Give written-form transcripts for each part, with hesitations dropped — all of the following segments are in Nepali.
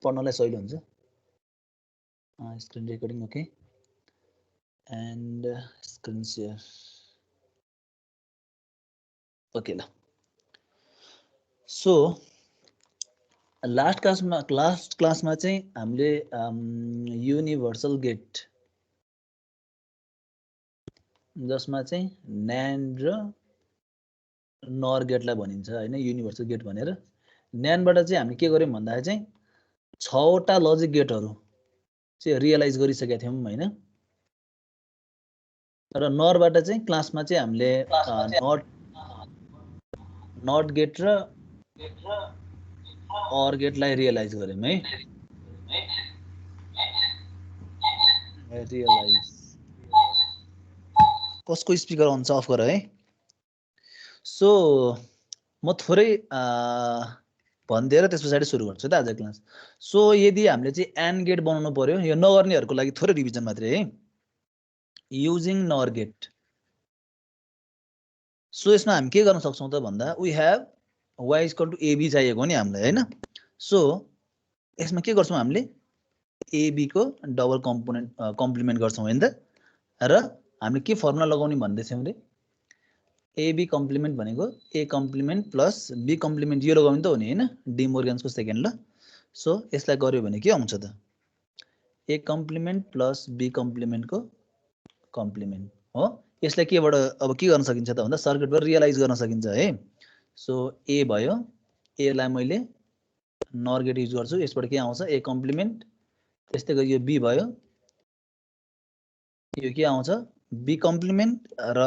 पढ्नलाई सजिलो हुन्छ screen recording okay and screen share okay ल सो लास्ट क्लासमा चाहिँ हामीले युनिभर्सल गेट जसमा चाहिँ न्यान्ड र नर गेटलाई भनिन्छ हैन युनिभर्सल गेट भनेर न्यान्डबाट चाहिँ हामीले के गर्यौं भन्दाखेरि चाहिँ 6 वटा लजिक गेटहरु चाहिँ रियलाइज गरिसकेका थियौं हैन र नरबाट चाहिँ क्लासमा चाहिँ हामीले नट गेट र अर गेटलाई रियलाइज गर्यौं है रियलाइज कसको स्पिकर अन छ अफ गर है सो म थोरै भनिदिएर त्यसपछि सुरु गर्छु त आज क्लास सो यदि हामीले चाहिँ एन्ड गेट बनाउनु पर्यो यो नगर्नेहरुको लागि थोरै रिभिजन मात्रै है युजिङ नर गेट सो यसमा हामी के गर्न सक्छौं त भन्दा वी हैव y = ab चाहिएको नि हामीलाई हैन सो यसमा के गर्छौं हामीले ab को डबल कम्प्लिमेन्ट गर्छौं हैन त र हामीले के फर्मुला लगाउने भन्दै छौं रे ab कम्प्लिमेन्ट भनेको a complement plus b complement यो लगाउने त हो नि हैन डी मोर्गनको सेकेन्ड ल सो यसलाई गर्यो भने के आउँछ त a complement plus b complement को कम्प्लिमेन्ट हो यसलाई केबाट अब के गर्न सकिन्छ त भन्दा सर्किटबाट रियलाइज गर्न सकिन्छ है सो a भयो a लाई मैले नर गेट युज गर्छु यसबाट के आउँछ a कम्प्लिमेन्ट त्यस्तै गरी यो b भयो यो के आउँछ b कम्प्लिमेन्ट र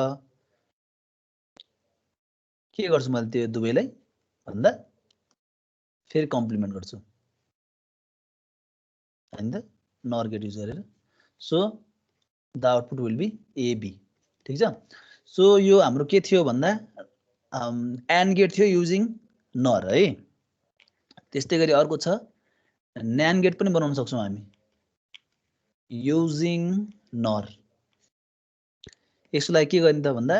के गर्छु मैले त्यो दुवैलाई भन्दा फेरि कम्प्लिमेन्ट गर्छु हैन त नर गेट युज गरेर so the output will be ab ठीक छ सो यो हाम्रो के थियो भन्दा एन्ड गेट थियो युजिङ नर है त्यस्तै गरी अर्को छ न्यान्ड गेट पनि बनाउन सक्छौं हामी युजिङ नर यसलाई के गर्ने त भन्दा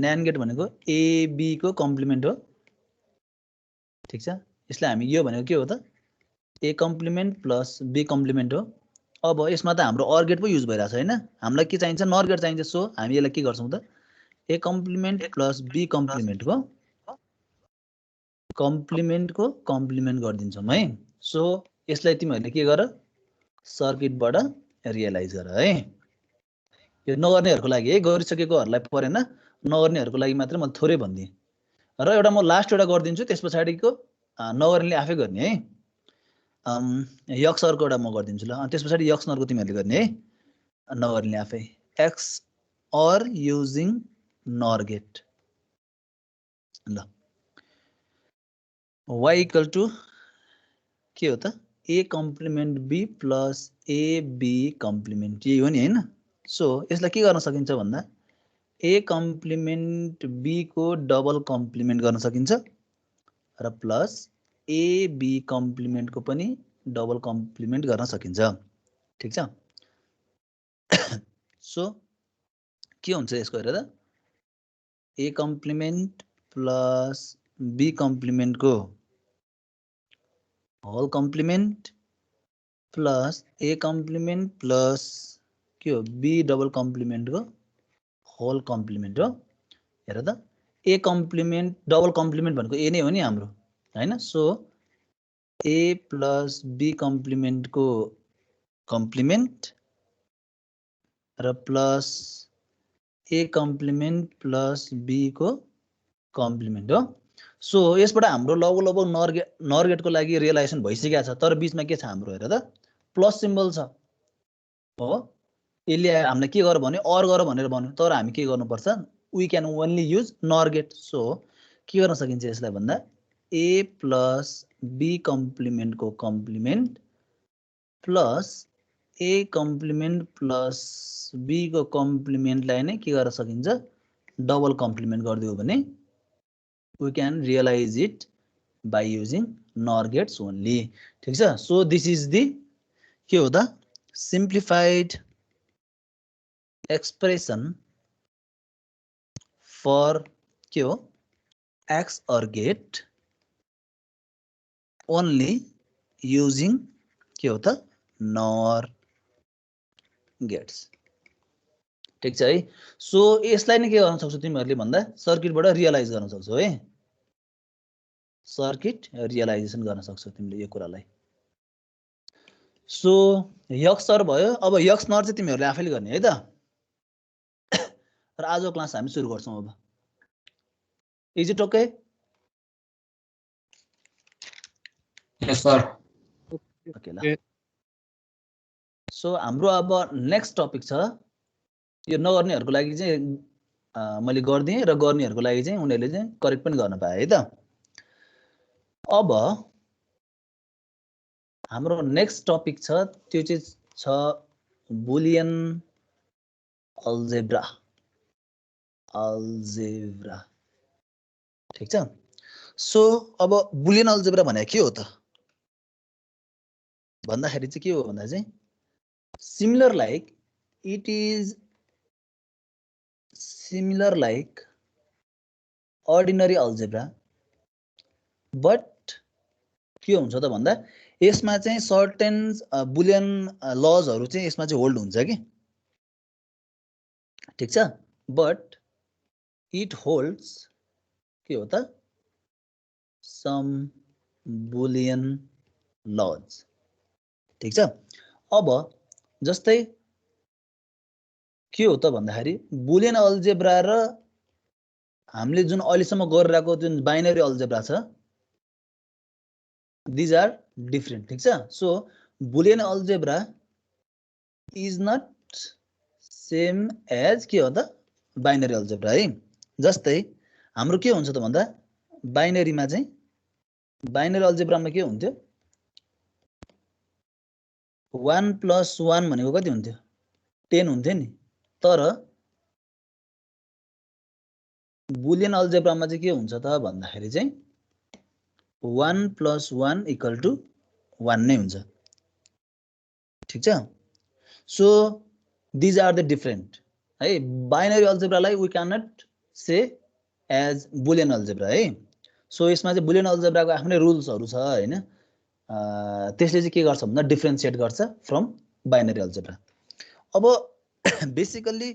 न्यान्ड गेट भनेको ab को कम्प्लिमेन्ट हो ठीक छ यसलाई हामी यो भनेको के हो त a complement plus b complement हो अब यसमा त हाम्रो अर गेट पो युज भइराछ हैन हामीलाई के चाहिन्छ नर गेट चाहिन्छ सो हामी यसलाई के गर्छौं त a complement plus b complement को कम्प्लिमेन्ट गरिदिन्छौं है सो यसलाई तिमीहरुले के गर सर्किटबाट रियलाइज गर है यो नगर्नेहरुको लागि है गरिसकेकोहरुलाई परेन नगर्नेहरुको लागि मात्र म थोरै भन्दिए र एउटा म लास्ट एउटा गर्दिन्छु त्यसपछाडीको नगर्नेले आफै गर्ने है यक्स अर्को एउटा म गर्दिन्छु ल त्यसपछाडी यक्स नरको तिमीहरुले गर्ने है नगर्नेले आफै x or using NOR gate ल y equal to के हो त a complement b plus ab complement यही हो नि हैन सो यसलाई के गर्न सकिन्छ भन्दा a कम्प्लिमेन्ट b को डबल कम्प्लिमेन्ट गर्न सकिन्छ र प्लस ab कम्प्लिमेन्ट को पनि डबल कम्प्लिमेन्ट गर्न सकिन्छ ठीक छ सो के हुन्छ यसको हेर त a complement plus b complement को whole complement plus a complement plus के हो b डबल कम्प्लिमेन्ट को होल कम्प्लिमेन्ट हो हेर त a कम्प्लिमेन्ट डबल कम्प्लिमेन्ट भनेको a नै हो नि हाम्रो हैन so a plus b complement को कम्प्लिमेन्ट र plus a complement plus b को कम्प्लिमेन्ट हो सो यसबाट हाम्रो लगभग नर गेटको लागि रियलाइजेसन भइसकेको छ तर बीचमा के छ हाम्रो हेर त प्लस सिम्बल छ हो यसले हामीले के गर भन्यो अर गर भनेर भन्यो तर हामी के गर्नुपर्छ we can only use NOR gate so के गर्न सकिन्छ यसलाई भन्दा a प्लस b कम्प्लिमेन्ट को complement plus a complement plus b को कम्प्लिमेन्टलाई नै के गर्न सकिन्छ डबल कम्प्लिमेन्ट गरिदियो भने we can realize it by using NOR gates only ठीक छ so this is the के हो त simplified expression for के हो XOR gate only using के हो त नर गेट्स। ठीक छ है। सो यसलाई नै के गर्न सक्छौ तिमीहरूले भन्दा सर्किटबाट रियलाइज गर्न सक्छौ है, सर्किट रियलाइजेसन गर्न सक्छौ तिमीले यो कुरालाई। सो यक्स सर भयो। अब यक्स नर चाहिँ तिमीहरूले आफैले गर्ने है त। र आजको क्लास हामी सुरु गर्छौँ अब। Is it okay? Yes sir. Okay ल। सो हाम्रो अब नेक्स्ट टपिक छ, यो नगर्नेहरूको लागि चाहिँ मैले गरिदिएँ र गर्नेहरूको लागि चाहिँ उनीहरूले चाहिँ करेक्ट पनि गर्न पाए है त। अब हाम्रो नेक्स्ट टपिक छ, त्यो चाहिँ छ बुलियन अल्जेब्रा। अल्जेब्रा ठीक छ। सो अब बुलियन अल्जेब्रा भने के हो त भन्दाखेरि चाहिँ के हो भन्दा चाहिँ similar like it is similar like ordinary algebra, but के हुन्छ त भन्दा यसमा चाहिँ सर्टेन बुलियन लजहरू चाहिँ यसमा चाहिँ होल्ड हुन्छ कि, ठीक छ। बट इट होल्ड्स के हो त सम बुलियन लज, ठीक छ। अब जस्तै के हो त भन्दाखेरि बुलियन अल्जेब्रा र हामीले जुन अहिलेसम्म गरिरहेको जुन बाइनरी अल्जेब्रा छ, दिज आर डिफरेन्ट, ठीक छ। So Boolean algebra is not same as के हो त बाइनरी अल्जेब्रा है। जस्तै हाम्रो के हुन्छ त भन्दा बाइनरीमा चाहिँ बाइनरी अल्जेब्रामा के हुन्थ्यो 1 + 1 भनेको कति हुन्थ्यो 10 हुन्थ्यो नि, तर बुलियन अल्जेब्रामा चाहिँ के हुन्छ त भन्दाखेरि चाहिँ 1 + 1 = 1 नै हुन्छ, ठीक छ। So these are the different है। बाइनरी अल्जेब्रालाई we can not say as Boolean algebra है। सो यसमा चाहिँ बुलियन अल्जेब्राको आफ्नै रुल्सहरू छ हैन, त्यसले चाहिँ के गर्छ भन्दा डिफ्रेन्सिएट गर्छ फ्रम बाइनरी अल्जेब्रा। अब बेसिकल्ली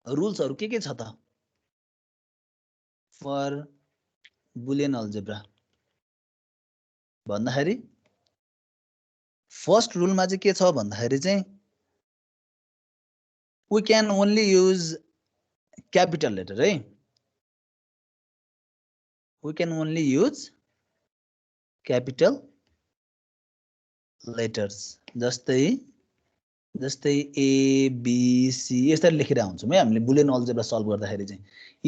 रुल्सहरू के छ त फर बुलियन अल्जेब्रा भन्दाखेरि फर्स्ट रुलमा चाहिँ के छ भन्दाखेरि चाहिँ we can only use capital letter है, we can only use capital letters। जस्तै A B C यसरी लेखिरहेको हुन्छौँ है हामीले बुलियन अल्जेब्रा सल्भ गर्दाखेरि चाहिँ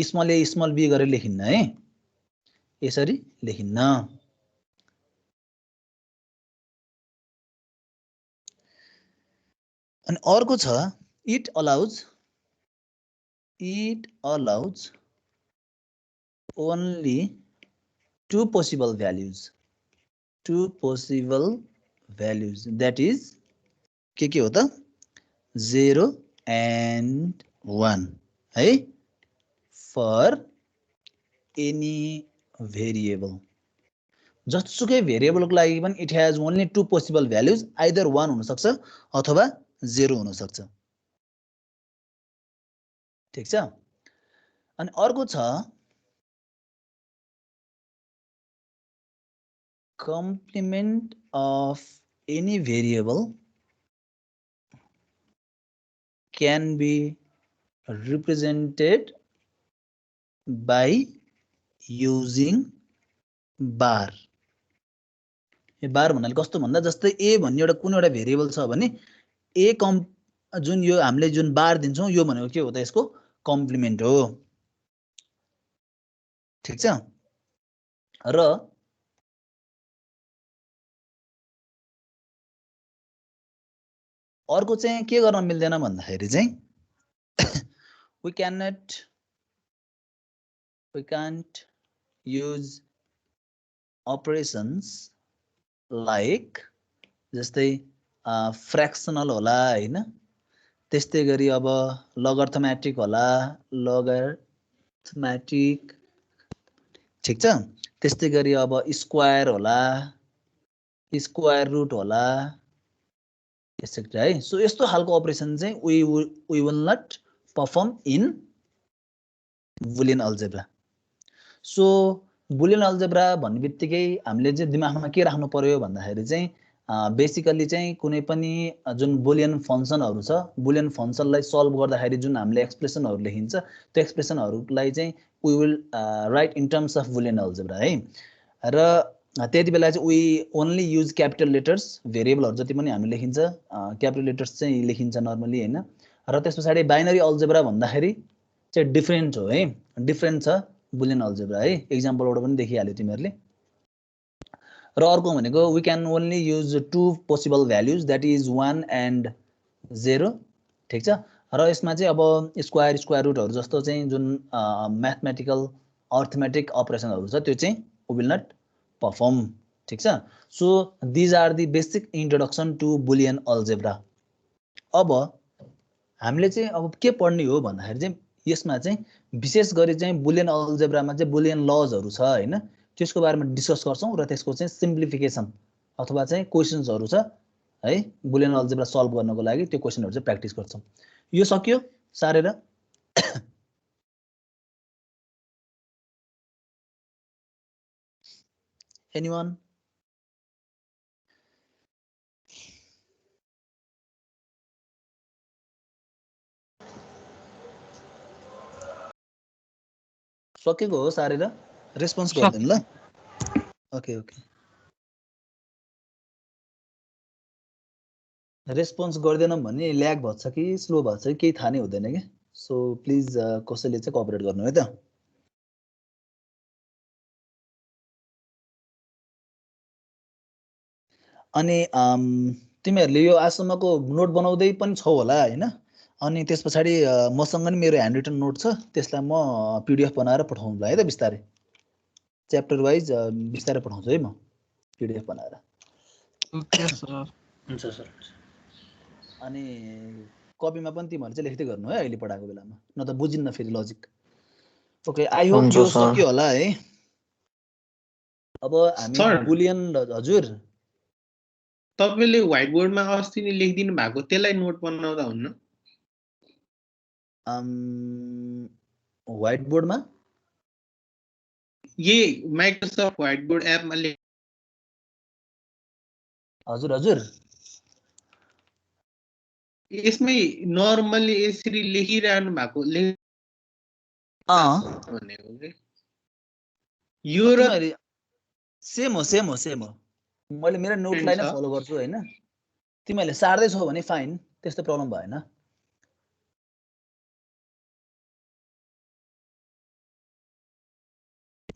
स्मल ए स्मल बी गरेर लेखिन्न है, यसरी लेखिन्न। अनि अर्को छ it allows only two possible values that is के हो त 0 and 1 है for any variable। जसुकै भेरिएबलको लागि पनि it has only two possible values, either 1 हुन सक्छ अथवा 0 हुन सक्छ, ठीक छ। अनि अर्को छ complement of any variable can be represented by using bar। यो बार भन्नाले कस्तो भन्दा जस्तै ए भन्ने एउटा कुनै एउटा भेरिएबल छ भने ए जुन यो हामीले जुन बार दिन्छौँ यो भनेको के हो त यसको कम्प्लिमेन्ट हो, ठीक छ। र अर्को चाहिँ के गर्न मिल्दैन भन्दाखेरि चाहिँ we can't use operations like जस्तै फ्र्याक्सनल होला हैन, त्यस्तै गरी अब लगर्थमेटिक होला लगर्थमेटिक, ठीक छ। त्यस्तै गरी अब स्क्वायर होला स्क्वायर रुट होला एक्सेट्रा है। सो यस्तो खालको अपरेसन चाहिँ we will not perform in Boolean algebra. So Boolean algebra भन्ने बित्तिकै हामीले चाहिँ दिमागमा के राख्नु पर्यो भन्दाखेरि चाहिँ बेसिकली चाहिँ कुनै पनि जुन बुलियन फङ्सनहरू छ, बुलियन फङ्सनलाई सल्भ गर्दाखेरि जुन हामीले एक्सप्रेसनहरू लेखिन्छ त्यो एक्सप्रेसनहरूलाई चाहिँ we will write in terms of Boolean algebra है। र त्यति बेला चाहिँ we only use capital letters, भेरिएबलहरू जति पनि हामी लेखिन्छ क्यापिटल लेटर्स चाहिँ लेखिन्छ नर्मली होइन। र त्यस पछाडि बाइनरी अल्जेब्रा भन्दाखेरि चाहिँ डिफ्रेन्ट हो है, डिफ्रेन्ट छ बुलियन अल्जेब्रा है। एक्जाम्पलबाट पनि देखिहाल्यो तिमीहरूले। र अर्को भनेको we can only use two possible values that is 1 and 0 ठिक छ। र यसमा चाहिँ अब स्क्वायर रुटहरू जस्तो चाहिँ जुन म्याथमेटिकल अर्थमेटिक अपरेसनहरू छ त्यो चाहिँ वी विल नट परफर्म ठिक छ। So these are the basic introduction to Boolean algebra. अब हामीले चाहिँ अब के पढ्ने हो भन्दाखेरि चाहिँ यसमा चाहिँ विशेष गरी चाहिँ बुलियन अल्जेब्रामा चाहिँ बुलियन लजहरू छ होइन, त्यसको बारेमा डिस्कस गर्छौँ र त्यसको चाहिँ सिम्प्लिफिकेसन अथवा चाहिँ क्वेसन्सहरू छ है बुलियन अल्जेब्रा सल्भ गर्नको लागि, त्यो क्वेसनहरू चाहिँ प्र्याक्टिस गर्छौँ। यो सक्यो सारेर? एनीवन? सकेको हो सारेर? रेस्पोन्स गर्दैन ल? ओके ओके, रेस्पोन्स गर्दैनौँ भने ल्याग भन्छ कि स्लो भन्छ कि केही थाहा नै हुँदैन क्या। सो प्लिज कसैले चाहिँ कोअपरेट गर्नु है त। अनि तिमीहरूले यो आजसम्मको नोट बनाउँदै पनि छौ होला होइन? अनि त्यस पछाडि मसँग नि मेरो ह्यान्ड रिटन नोट छ, त्यसलाई म पिडिएफ बनाएर पठाउँला है त बिस्तारै, च्याप्टर वाइज बिस्तारै पठाउँछु है म पिडिएफ बनाएर। Okay sir. हुन्छ सर। अनि कपीमा पनि तिमीहरूले चाहिँ लेख्दै गर्नु है अहिले पढाएको बेलामा, न त बुझिन्न फेरि लजिक। ओके, आई होप यो सक्यो होला है। अब हामी बुलियन, हजुर तपाईले व्हाइट बोर्डमा अस्ति नै लेखिदिनु भएको त्यसलाई नोट बनाउँदा हुन्न? व्हाइट बोर्डमा यही माइक्रोसफ्ट व्हाइट बोर्ड एपमा लेख। हजुर हजुर यसमै नर्मली यसरी लेखिरहनु भएको भनेको के यो र सेम हो सेम हो सेम हो। मैले मेरो नोटलाई नै फलो गर्छु होइन, तिमीहरूले सार्दै छौ भने फाइन, त्यस्तो प्रब्लम भएन।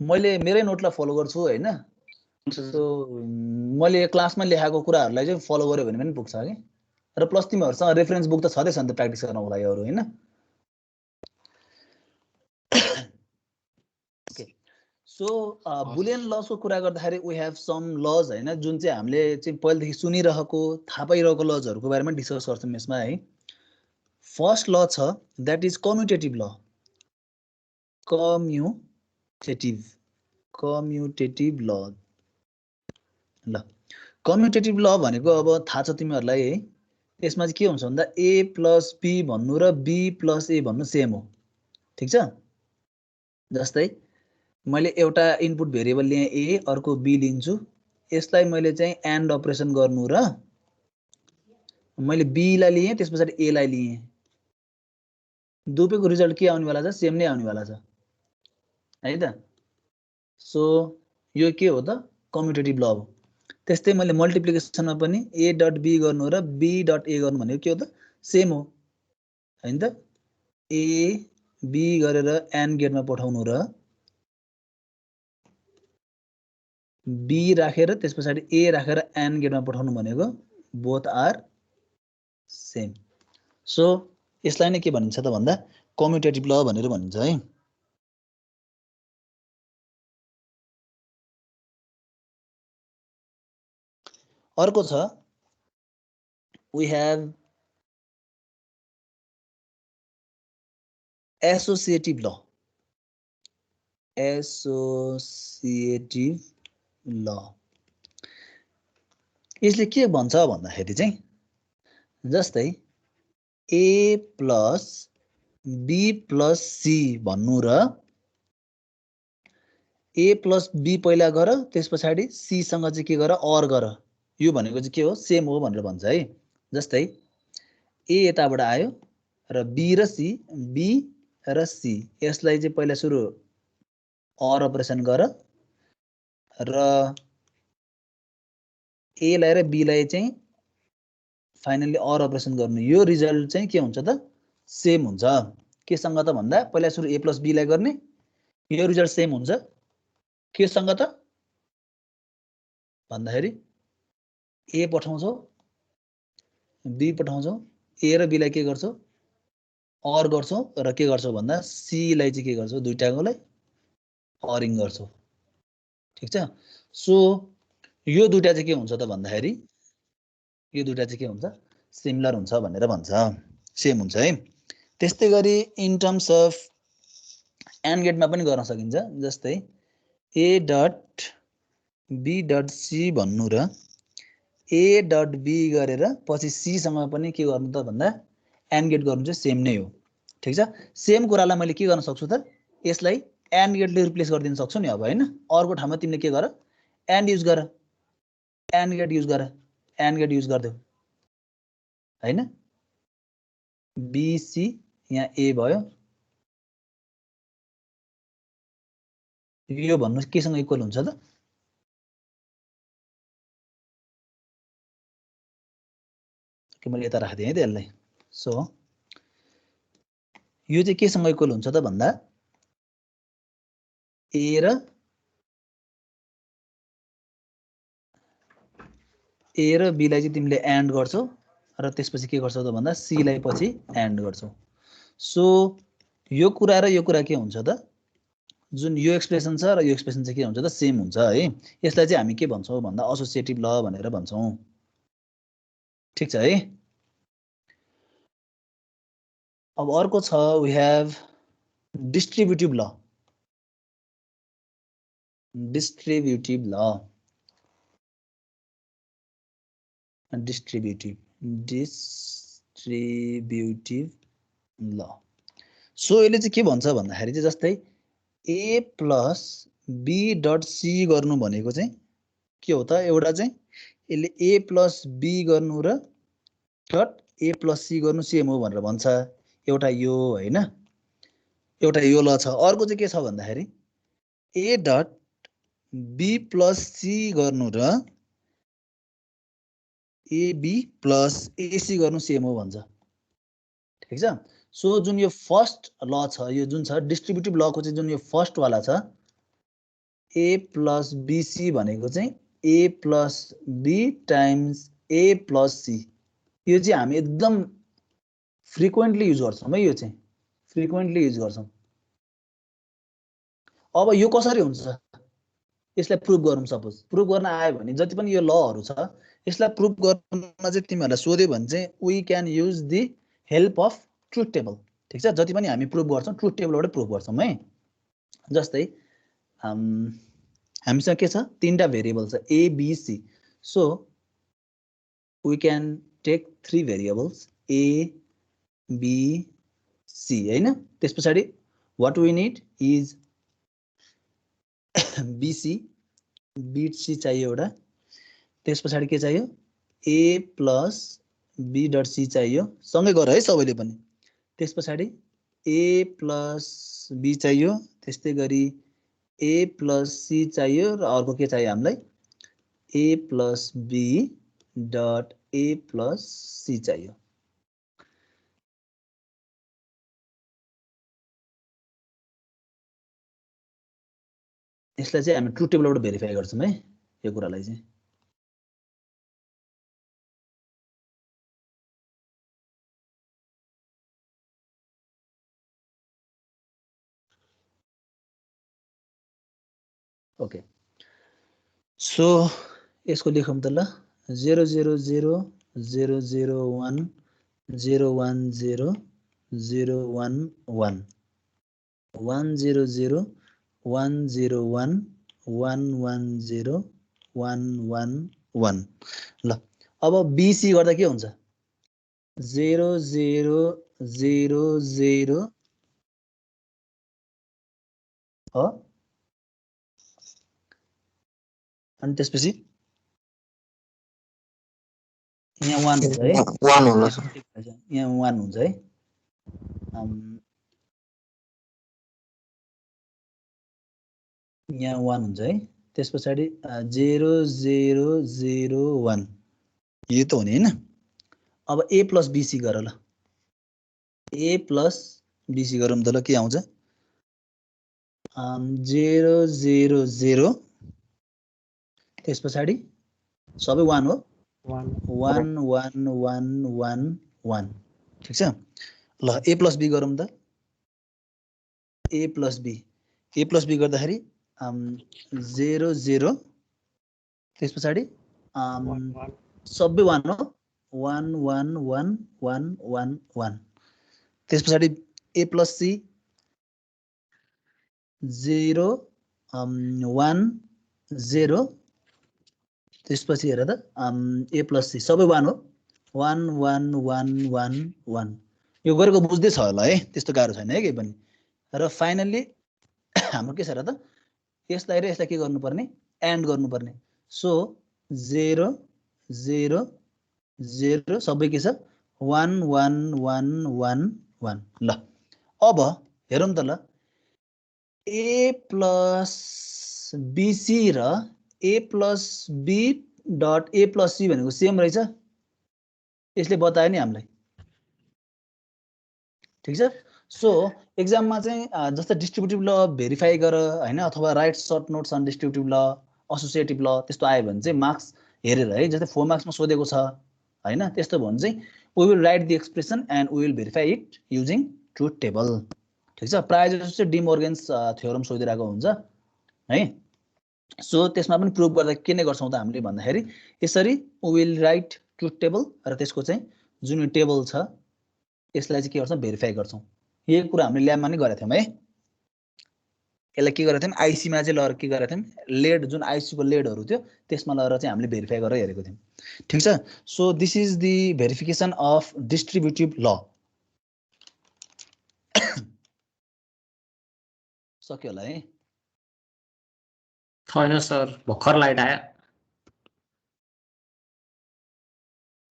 मैले मेरै नोटलाई फलो गर्छु होइन। सो मैले क्लासमा लेखाएको कुराहरूलाई चाहिँ फलो गर्यो भने पनि पुग्छ कि। र प्लस तिमीहरूसँग रेफरेन्स बुक त छँदैछ नि त प्र्याक्टिस गर्नको लागि अरू होइन। ओके, सो बुलियन लजको कुरा गर्दाखेरि वी हेभ सम लज होइन, जुन चाहिँ हामीले चाहिँ पहिलेदेखि सुनिरहेको थाहा पाइरहेको लजहरूको बारेमा डिस्कस गर्छौँ यसमा है। फर्स्ट ल छ द्याट इज कम्युटेटिभ ल। कम्युटेटिभ ल। ल कम्युटेटिभ ल भनेको अब थाहा छ तिमीहरूलाई है, यसमा चाहिँ के हुन्छ भन्दा ए प्लस बी भन्नु र बी प्लस ए भन्नु सेम हो ठिक छ। जस्तै मैले एउटा इनपुट भेरिएबल लिएँ ए, अर्को बी लिन्छु, यसलाई मैले चाहिँ एन्ड अपरेसन गर्नु र मैले बीलाई लिएँ त्यस पछाडि एलाई लिएँ, दुवैको रिजल्ट के आउनेवाला छ? सेम नै आउनेवाला छ है त। सो यो के हो त? कम्युटेटिभ ल हो। त्यस्तै मैले मल्टिप्लिकेसनमा पनि ए डट बी गर्नु र बी डट ए गर्नु भनेको के हो त? सेम हो होइन त। ए बी गरेर एन्ड गेटमा पठाउनु र बी राखेर त्यस पछाडि ए राखेर एन्ड गेटमा पठाउनु भनेको बोथ आर सेम। सो यसलाई नै के भनिन्छ त भन्दा कम्युटेटिभ ल भनेर भनिन्छ है। अर्को छ वी हेभ एसोसिएटिभ ल। एसोसिएटिभ ल यसले के भन्छ भन्दाखेरि चाहिँ जस्तै a plus b plus c भन्नु र a प्लस b पहिला गर त्यस पछाडि c सँग चाहिँ के गर अर गर यो भनेको चाहिँ के हो सेम हो भनेर भन्छ है। जस्तै a यताबाट आयो र b र c यसलाई चाहिँ पहिला सुरु अर अपरेसन गर र a लाई र b लाई चाहिँ फाइनली अर अपरेसन गर्नु यो रिजल्ट चाहिँ के हुन्छ त सेम हुन्छ। केसँग त भन्दा पहिला सुरु a प्लस b लाई गर्ने यो रिजल्ट सेम हुन्छ केसँग त भन्दाखेरि a पठाउँछौ b पठाउँछौ a र b लाई के गर्छौ अर गर्छौ र के गर्छौ भन्दा c लाई चाहिँ के गर्छौ दुईटाकोलाई अरिङ गर्छौ। ठीक छ। सो यो दुईटा चाहिँ के हुन्छ त भन्दाखेरि यो दुईटा चाहिँ के हुन्छ सिमिलर हुन्छ भनेर भन्छ सेम हुन्छ है। त्यस्तै गरी इन टर्म्स अफ एन्ड गेटमा पनि गर्न सकिन्छ। जस्तै a dot b dot c भन्नु र a डट b गरेर पछि c सँग पनि के गर्नु त भन्दा एन्ड गेट गर्नु चाहिँ सेम नै हो। ठीक छ। सेम कुरालाई मैले के गर्न सक्छु त यसलाई एन्ड गेटले रिप्लेस गरिदिन सक्छु नि अब हैन। अर्को ठाउँमा तिमीले के गर एन्ड युज गर एन्ड गेट युज गर एन्ड गेट युज गर्देऊ हैन। bc यहाँ a भयो यो भन्नु केसँग इक्वल हुन्छ त के मैले यता राख्दिएँ है त यसलाई। सो यो चाहिँ केसँग इक्वल हुन्छ त भन्दा a र b लाई चाहिँ तिमीले एन्ड गर्छौ र त्यसपछि के गर्छौ त भन्दा c लाई पछि एन्ड गर्छौ। सो यो कुरा र यो कुरा के हुन्छ त जुन यो एक्सप्रेसन छ र यो एक्सप्रेसन चाहिँ के हुन्छ त सेम हुन्छ है। यसलाई चाहिँ हामी के भन्छौँ भन्दा एसोसिएटिभ ल भनेर भन्छौँ। ठीक छ है। अब अर्को छ वी हेभ डिस्ट्रिब्युटिभ ल। डिस्ट्रिब्युटिभ ल ल सो यसले चाहिँ के भन्छ भन्दाखेरि चाहिँ जस्तै a plus b dot c गर्नु भनेको चाहिँ के हो त एउटा चाहिँ यसले a प्लस b गर्नु र डट a प्लस c गर्नु सेम हो भनेर भन्छ एउटा यो हैन। एउटा यो ल छ। अर्को चाहिँ के छ भन्दाखेरि a dot b plus c गर्नु र ab प्लस ac गर्नु सेम हो भन्छ। ठीक छ। सो जुन यो फर्स्ट ल छ यो जुन छ डिस्ट्रिब्युटिभ लको चाहिँ जुन यो फर्स्ट वाला छ a प्लस bc भनेको चाहिँ a plus b times a plus c यो चाहिँ हामी एकदम फ्रिक्वेन्टली युज गर्छौँ है। यो चाहिँ फ्रिक्वेन्टली युज गर्छौँ। अब यो कसरी हुन्छ यसलाई प्रुभ गरौँ। सपोज प्रुभ गर्न आयो भने जति पनि यो लहरु छ यसलाई प्रुभ गर्न चाहिँ तिमीहरुलाई सोध्यो भने चाहिँ we can use the help of truth table. ठीक छ। जति पनि हामी प्रुभ गर्छौँ ट्रुथ टेबलबाट प्रुभ गर्छौँ है। जस्तै हामीसँग के छ तीनटा भेरिएबल छ a b c। So we can take 3 variables a b c हैन। त्यसपछि what we need is bc बीट c चाहियो एउटा। त्यसपछि के चाहियो a plus b dot c चाहियो सँगै गर है सबैले पनि। त्यसपछि a प्लस b चाहियो त्यस्तै गरी a प्लस c चाहियो र अर्को के चाहियो हामीलाई a plus b dot a plus c चाहियो। यसलाई चाहिँ हामी ट्रुथ टेबलबाट भेरिफाई गर्छौँ है यो कुरालाई चाहिँ। ओके सो यसको लेखौँ त ल 0 0 0 0 0 1 0 1 0 0 1 1 1 0 0 1 0 1 1 1 0 1 1 1 ल अब BC गर्दा के हुन्छ 0 0 0 0 हो अनि त्यसपछि यहाँ 1 हुन्छ है 1 होला सर यहाँ 1 हुन्छ है यहाँ 1 हुन्छ है त्यसपछि 0 0 0 1 यो त हुने हैन अब A + BC गर ल A + BC गरौँ त ल के आउँछ 0 0 0 त्यसपछि सबै 1 हो 1 1 1 1 1 ठीक छ ल A + B गरौँ त A + B A + B गर्दाखेरि 0 0 त्यसपछि सबै 1 हो 1 1 1 1 1 1 त्यसपछि A + C 0 1 0 त्यसपछि हेर त A + C सबै 1 हो 1 1 1 1 1 यो गरेको बुझ्दै छ होला है त्यस्तो गाह्रो छैन है केही पनि र फाइनल्ली हाम्रो के छ र त यसलाई र यसलाई के गर्नुपर्ने एन्ड गर्नुपर्ने सो 0 0 0 सबै के छ 1 1 1 1 1 ल अब हेरौँ त ल A + BC र A + B dot A + C भनेको सेम रहेछ यसले बतायो नि हामीलाई ठीक छ सो एक्जाममा चाहिँ जस्तै डिस्ट्रिब्युटिभ ल भेरिफाई गर हैन अथवा write short notes on distributive law associative law त्यस्तो आयो भने चाहिँ मार्क्स हेरेर है जस्तै 4 मार्क्समा सोधेको छ हैन त्यस्तो भयो भने चाहिँ we will write the expression and we will verify it using truth table ठीक छ प्रायः जस्तो चाहिँ डी मोर्गन्स थ्योरम सोधिरहेको हुन्छ है सो त्यसमा पनि प्रुभ गर्दा के नै गर्छौं त हामीले भन्दाखेरि यसरी we will write truth table र त्यसको चाहिँ जुन टेबल छ यसलाई चाहिँ के गर्छौं भेरिफाई गर्छौं यही कुरा हामीले ल्याबमा नै गरेका थियौं है यसलाई के गरेका थियौं आईसी मा चाहिँ लहर के गरेका थियौं लेड जुन आईसी को लेडहरु थियो त्यसमा लहर चाहिँ हामीले भेरिफाई गरेर हेरेको थियौं ठीक छ so this is the verification of distributive ल सक्यो होला है छैन सर भर्खर लाइट आयो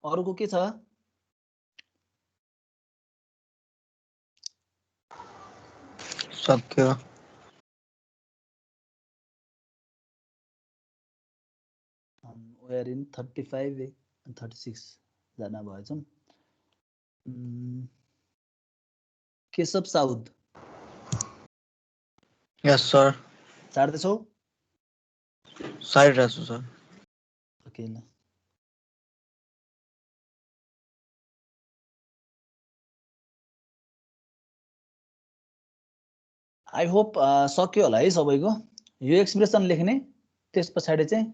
अरुको के छ सक्यो we are in 35 and 36 जना भएछौं केशव साउद यस सर साड्दैछौ साइड राख्छु सर ओके ल आई होप सक्यो होला है सबैको यो एक्सप्रेसन लेख्ने त्यसपछि चाहिँ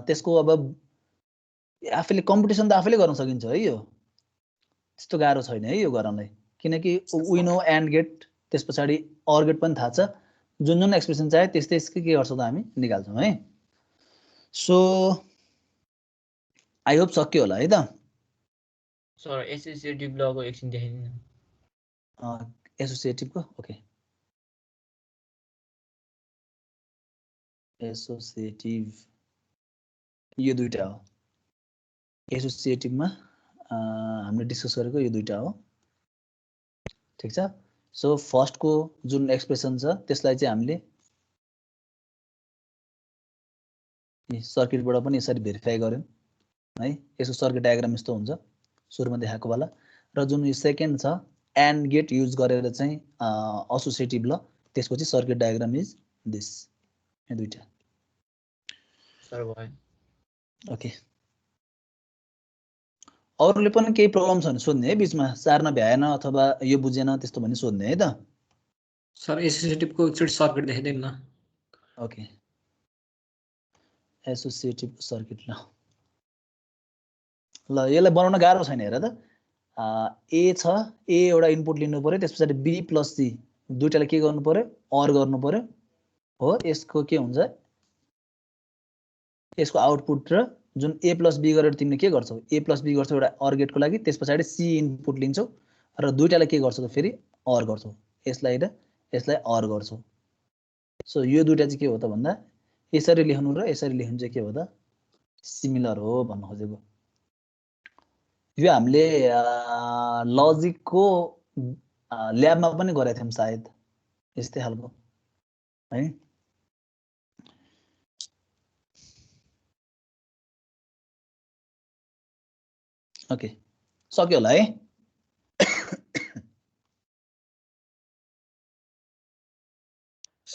त्यसको अब आफैले कम्पिटिसन त आफैले गर्न सकिन्छ है यो त्यस्तो गाह्रो छैन है यो गर्नलाई किनकि वी नो एन्ड गेट त्यसपछि अर गेट पनि थाहा छ जुन जुन एक्सप्रेसन चाहे त्यस्तै के गर्छौं त हामी निकाल्छौं है सो आई होप सक्यो होला है त सर एसोसिएटिभ लको एकछिन देखाइदिनु एसोसिएटिभको ओके एसोसिएटिभ यो दुईटा हो एसोसिएटिभमा हामीले डिस्कस गरेको यो दुईटा हो ठीक छ सो फर्स्टको जुन एक्सप्रेसन छ त्यसलाई चाहिँ हामीले सर्किटबाट पनि यसरी भेरिफाई गर्यौं है यसको सर्किट डायग्राम यस्तो हुन्छ सुरुमा देखाएको वाला र जुन यो सेकेन्ड छ एन्ड गेट युज गरेर चाहिँ एसोसिएटिभ ल त्यसको चाहिँ सर्किट डायग्राम इज दिस यो दुईटा सर भयो ओके अरूले पनि केही प्रब्लम छ भने सोध्ने है बीचमा सार्न भ्याएन अथवा यो बुझेन त्यस्तो पनि सोध्ने है त सर एसोसिएटिभको एकचोटि सर्किट देखाइदिनु न ओके एसोसिएटिभ सर्किट ल यसलाई बनाउन गाह्रो छैन हेर त ए छ ए एउटा इनपुट लिनु पर्यो त्यसपछि बी प्लस सी दुईटाले के गर्नु पर्यो अर गर्नु पर्यो हो यसको के हुन्छ यसको आउटपुट र जुन ए प्लस बी गरेर तिमीले के गर्छौ ए प्लस बी गर्छौ एउटा अर गेटको लागि त्यस पछाडि सी इनपुट लिन्छौ र दुईटालाई के गर्छौ त फेरि अर गर्छौ यसलाई र यसलाई अर गर्छौ सो यो दुईटा चाहिँ के हो त भन्दा यसरी लेख्नु र यसरी लेख्नु चाहिँ के हो त सिमिलर हो भन्न खोजेको यो हामीले लजिकको ल्याबमा पनि गरेका थियौँ सायद यस्तै खालको है ओके सक्यो होला है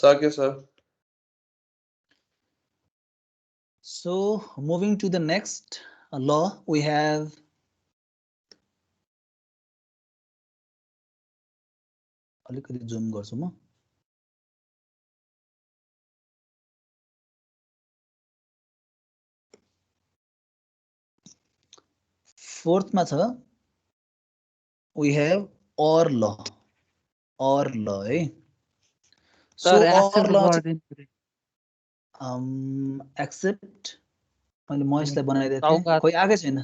सक्यो sir So moving to the next law, we have अलिकति जुम गर्छु म फोर्थमा छ we have or law है so or law accept मैले म यसलाई बनाइदिएको थिएँ कोही आकै छैन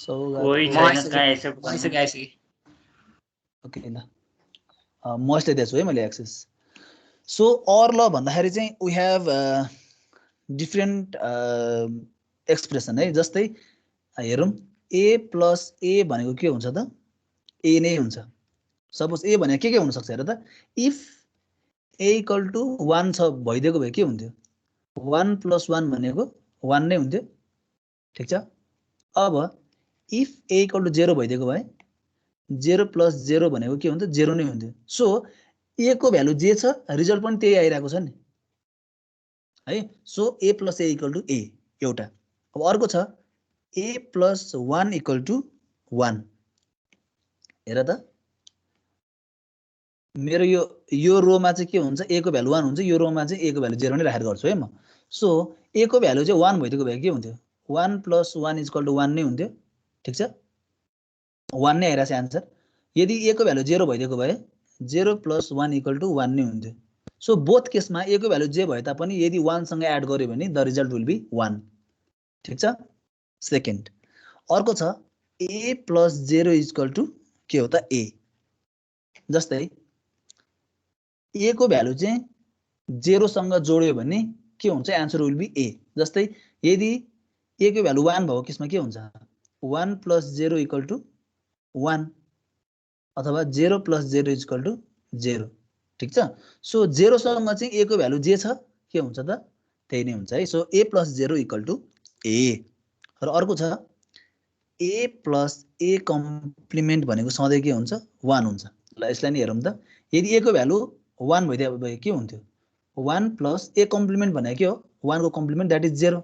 कोही छैन कहाँ एक्सेप्ट ओके ल म यसलाई दिएको छु है मैले एक्सेस सो or law भन्दाखेरि चाहिँ we have डिफरेन्ट एक्सप्रेसन है जस्तै हेरौँ a प्लस a भनेको के हुन्छ त a नै हुन्छ सपोज a भनेको के हुन सक्छ हेर त इफ a इक्वल टु 1 छ भइदिएको भए के हुन्थ्यो 1 प्लस 1 भनेको 1 नै हुन्थ्यो ठिक छ अब इफ a इक्वल टु 0 भइदिएको भए 0 प्लस 0 भनेको के हुन्थ्यो 0 नै हुन्थ्यो सो a को भ्यालु जे छ रिजल्ट पनि त्यही आइरहेको छ नि है so a plus a equal to a एउटा अब अर्को छ a प्लस 1 इक्वल टु 1 हेर त मेरो यो रोमा चाहिँ के हुन्छ a को भ्यालु 1 हुन्छ यो रोमा चाहिँ a को भ्यालु 0 नै राखेर गर्छु है म सो a को भ्यालु चाहिँ 1 भइदिएको भए के हुन्थ्यो 1 प्लस 1 इक्वल टु 1 नै हुन्थ्यो ठिक छ 1 नै आइरहेछ आन्सर यदि a को भ्यालु 0 भइदिएको भए 0 प्लस 1 इक्वल टु 1 नै हुन्थ्यो सो बोथ केसमा a को भ्यालु जे भए तापनि यदि 1 सँग एड गर्यो भने द रिजल्ट विल बी 1 ठिक छ सेकेन्ड अर्को छ a प्लस 0 इक्वल टु के हो त a जस्तै a को भ्यालु चाहिँ 0 सँग जोड्यो भने के हुन्छ आन्सर विल बी a जस्तै यदि a को भ्यालु 1 भएको केसमा के हुन्छ 1 प्लस 0 इक्वल टु 1 अथवा 0 प्लस 0 इक्वल टु 0 ठिक छ सो 0 सँग चाहिँ a को भ्यालु जे छ के हुन्छ त त्यही नै हुन्छ है so a plus 0 equal to a र अर्को छ a प्लस a कम्प्लिमेन्ट भनेको सधैँ के हुन्छ 1 हुन्छ ल यसलाई नि हेरौँ त यदि a को भ्यालु 1 भइदिएको भए के हुन्थ्यो 1 प्लस a कम्प्लिमेन्ट भनेको के हो 1 को complement that is 0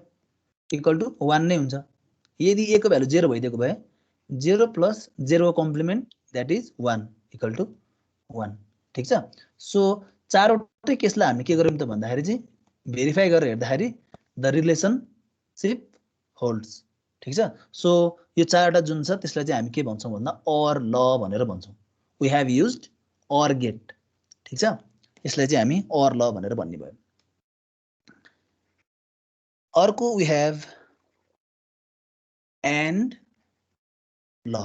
equal to 1 नै हुन्छ यदि a को भ्यालु 0 भइदिएको भए 0 प्लस 0 को complement that is 1 equal to 1 ठिक छ सो चारवटै केसलाई हामी के गर्यौं त भन्दाखेरि चाहिँ भेरिफाई गरेर हेर्दाखेरि द रिलेसनशिप होल्ड्स ठिक छ सो यो चारवटा जुन छ त्यसलाई चाहिँ हामी के भन्छौं भन्दा or ल भनेर भन्छौं we have used or gate ठिक छ यसलाई चाहिँ हामी or ल भनेर भन्ने भयो अर्को वी हैव and ल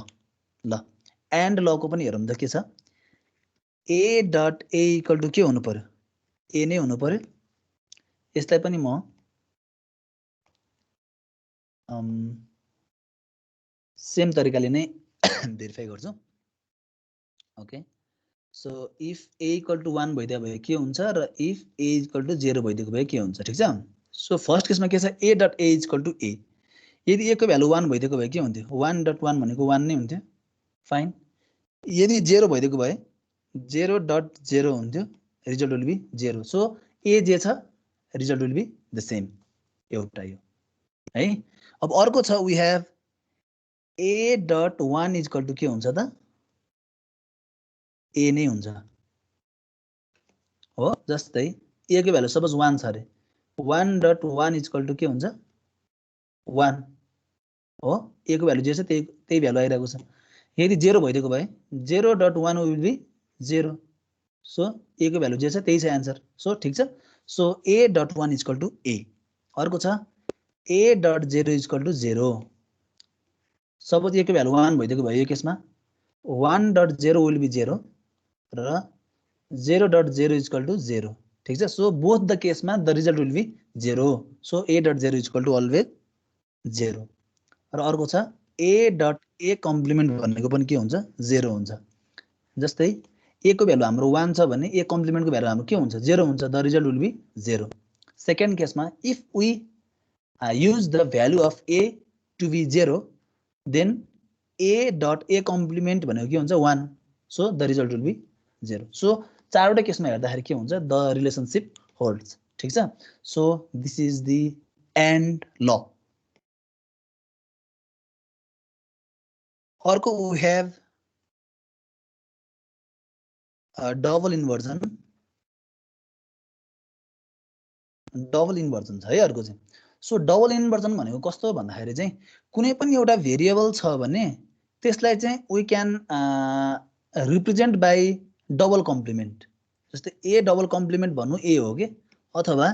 and ल को पनि हेरौँ त के छ a dot a equal to के हुनु पर्यो a नै हुनु पर्यो यसलाई पनि म सेम तरिकाले नै भेरिफाई गर्छु okay so if a equal to 1 भइदिएको भए के हुन्छ र इफ a इक्वल टु 0 भइदिएको भए के हुन्छ ठिक छ सो फर्स्ट केसमा के छ a dot a equal to a यदि a को भ्यालु 1 भइदिएको भए के हुन्थ्यो 1 डट 1 भनेको 1 नै हुन्थ्यो फाइन यदि 0 भइदिएको भए 0 डट 0 हुन्थ्यो result will be 0 so a जे छ result will be the same एउटा यो है अब अर्को छ we have a dot 1 equal to के हुन्छ त a नै हुन्छ हो जस्तै a को भ्यालु सपोज 1 छ अरे 1 डट 1 इक्वल टु के हुन्छ 1 हो a को भ्यालु जे छ त्यही भ्यालु आइरहेको छ यदि 0 भइदिएको भए 0 dot 1 will be 0 so a को भ्यालु जे छ त्यही छ आन्सर सो ठिक छ so a dot 1 equal to a अर्को छ a dot 0 equal to 0 suppose a को भ्यालु 1 भइदिएको भयो यो केसमा 1 डट 0 विल बी 0 र 0 डट 0 इक्वल टु 0 ठीक छ सो बोथ द केसमा the result will be 0 so a dot 0 equal to always 0 र अर्को छ a डट a कम्प्लिमेन्ट भनेको पनि के हुन्छ 0 हुन्छ जस्तै a को भ्यालु हाम्रो 1 छ भने a कम्प्लिमेन्टको भ्यालु हाम्रो के हुन्छ 0 हुन्छ the result will be 0 second केसमा if we use the value of a to be 0 then a dot a complement भनेको के हुन्छ 1 so the result will be 0 so चारवटा केसमा हेर्दाखेरि के हुन्छ the relationship holds ठीक छ so this is the AND law अर्को we have double inversion छ है अर्को चाहिँ सो डबल इन्भर्जन भनेको कस्तो भन्दाखेरि चाहिँ कुनै पनि एउटा भेरिएबल छ भने त्यसलाई चाहिँ we can represent by double complement जस्तै ए डबल कम्प्लिमेन्ट भन्नु ए हो के अथवा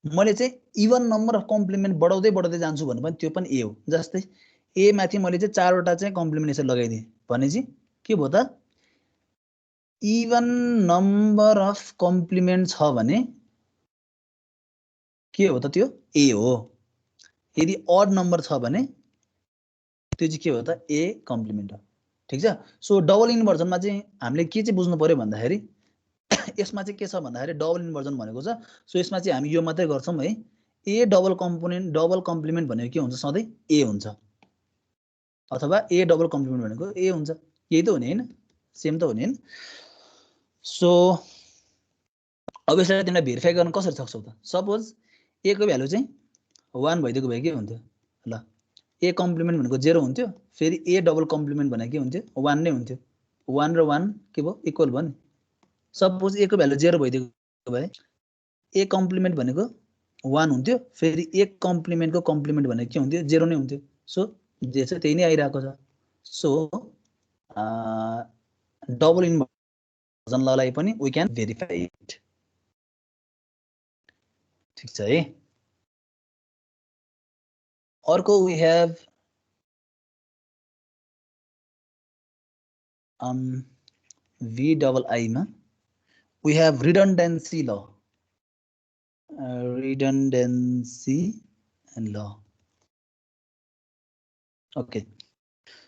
मैले चाहिँ इभन नम्बर अफ कम्प्लिमेन्ट बढाउँदै जान्छु भने पनि त्यो पनि ए हो जस्तै ए माथि मैले चाहिँ चारवटा चाहिँ कम्प्लिमेन्ट यसरी लगाइदिएँ भनेपछि के भयो त इभन नम्बर अफ कम्प्लिमेन्ट छ भने के हो त त्यो ए हो यदि अड नम्बर छ भने त्यो चाहिँ के हो त ए कम्प्लिमेन्ट हो ठीक छ सो डबल इन्भर्जनमा चाहिँ हामीले के चाहिँ बुझ्नु पर्यो भन्दाखेरि यसमा चाहिँ के छ भन्दाखेरि डबल इन्भर्जन भनेको छ सो यसमा चाहिँ हामी यो मात्रै गर्छौं है ए डबल कम्प्लिमेन्ट भनेको के हुन्छ सधैँ ए हुन्छ अथवा ए डबल कम्प्लिमेन्ट भनेको ए हुन्छ यही त हो नि हैन सेम त हो नि हैन सो अब यसलाई तिमीलाई भेरिफाई गर्न कसरी सक्छौ त सपोज ए को भ्यालु चाहिँ 1 भइदिएको भए के हुन्थ्यो ल ए कम्प्लिमेन्ट भनेको 0 हुन्थ्यो फेरि ए डबल कम्प्लिमेन्ट भनेको के हुन्थ्यो 1 नै हुन्थ्यो 1 र 1 के भयो इक्वल भयो नि सपोज ए को भ्यालु 0 भइदिएको भए ए कम्प्लिमेन्ट भनेको 1 हुन्थ्यो फेरि ए कम्प्लिमेन्टको कम्प्लिमेन्ट भनेको के हुन्थ्यो 0 नै हुन्थ्यो सो जे छ त्यही नै आइरहेको छ सो डबल इन्भर्जन ललाई पनि वी क्यान भेरिफाई इट ठीक छ है अर्को we have v double I मा we have redundancy law okay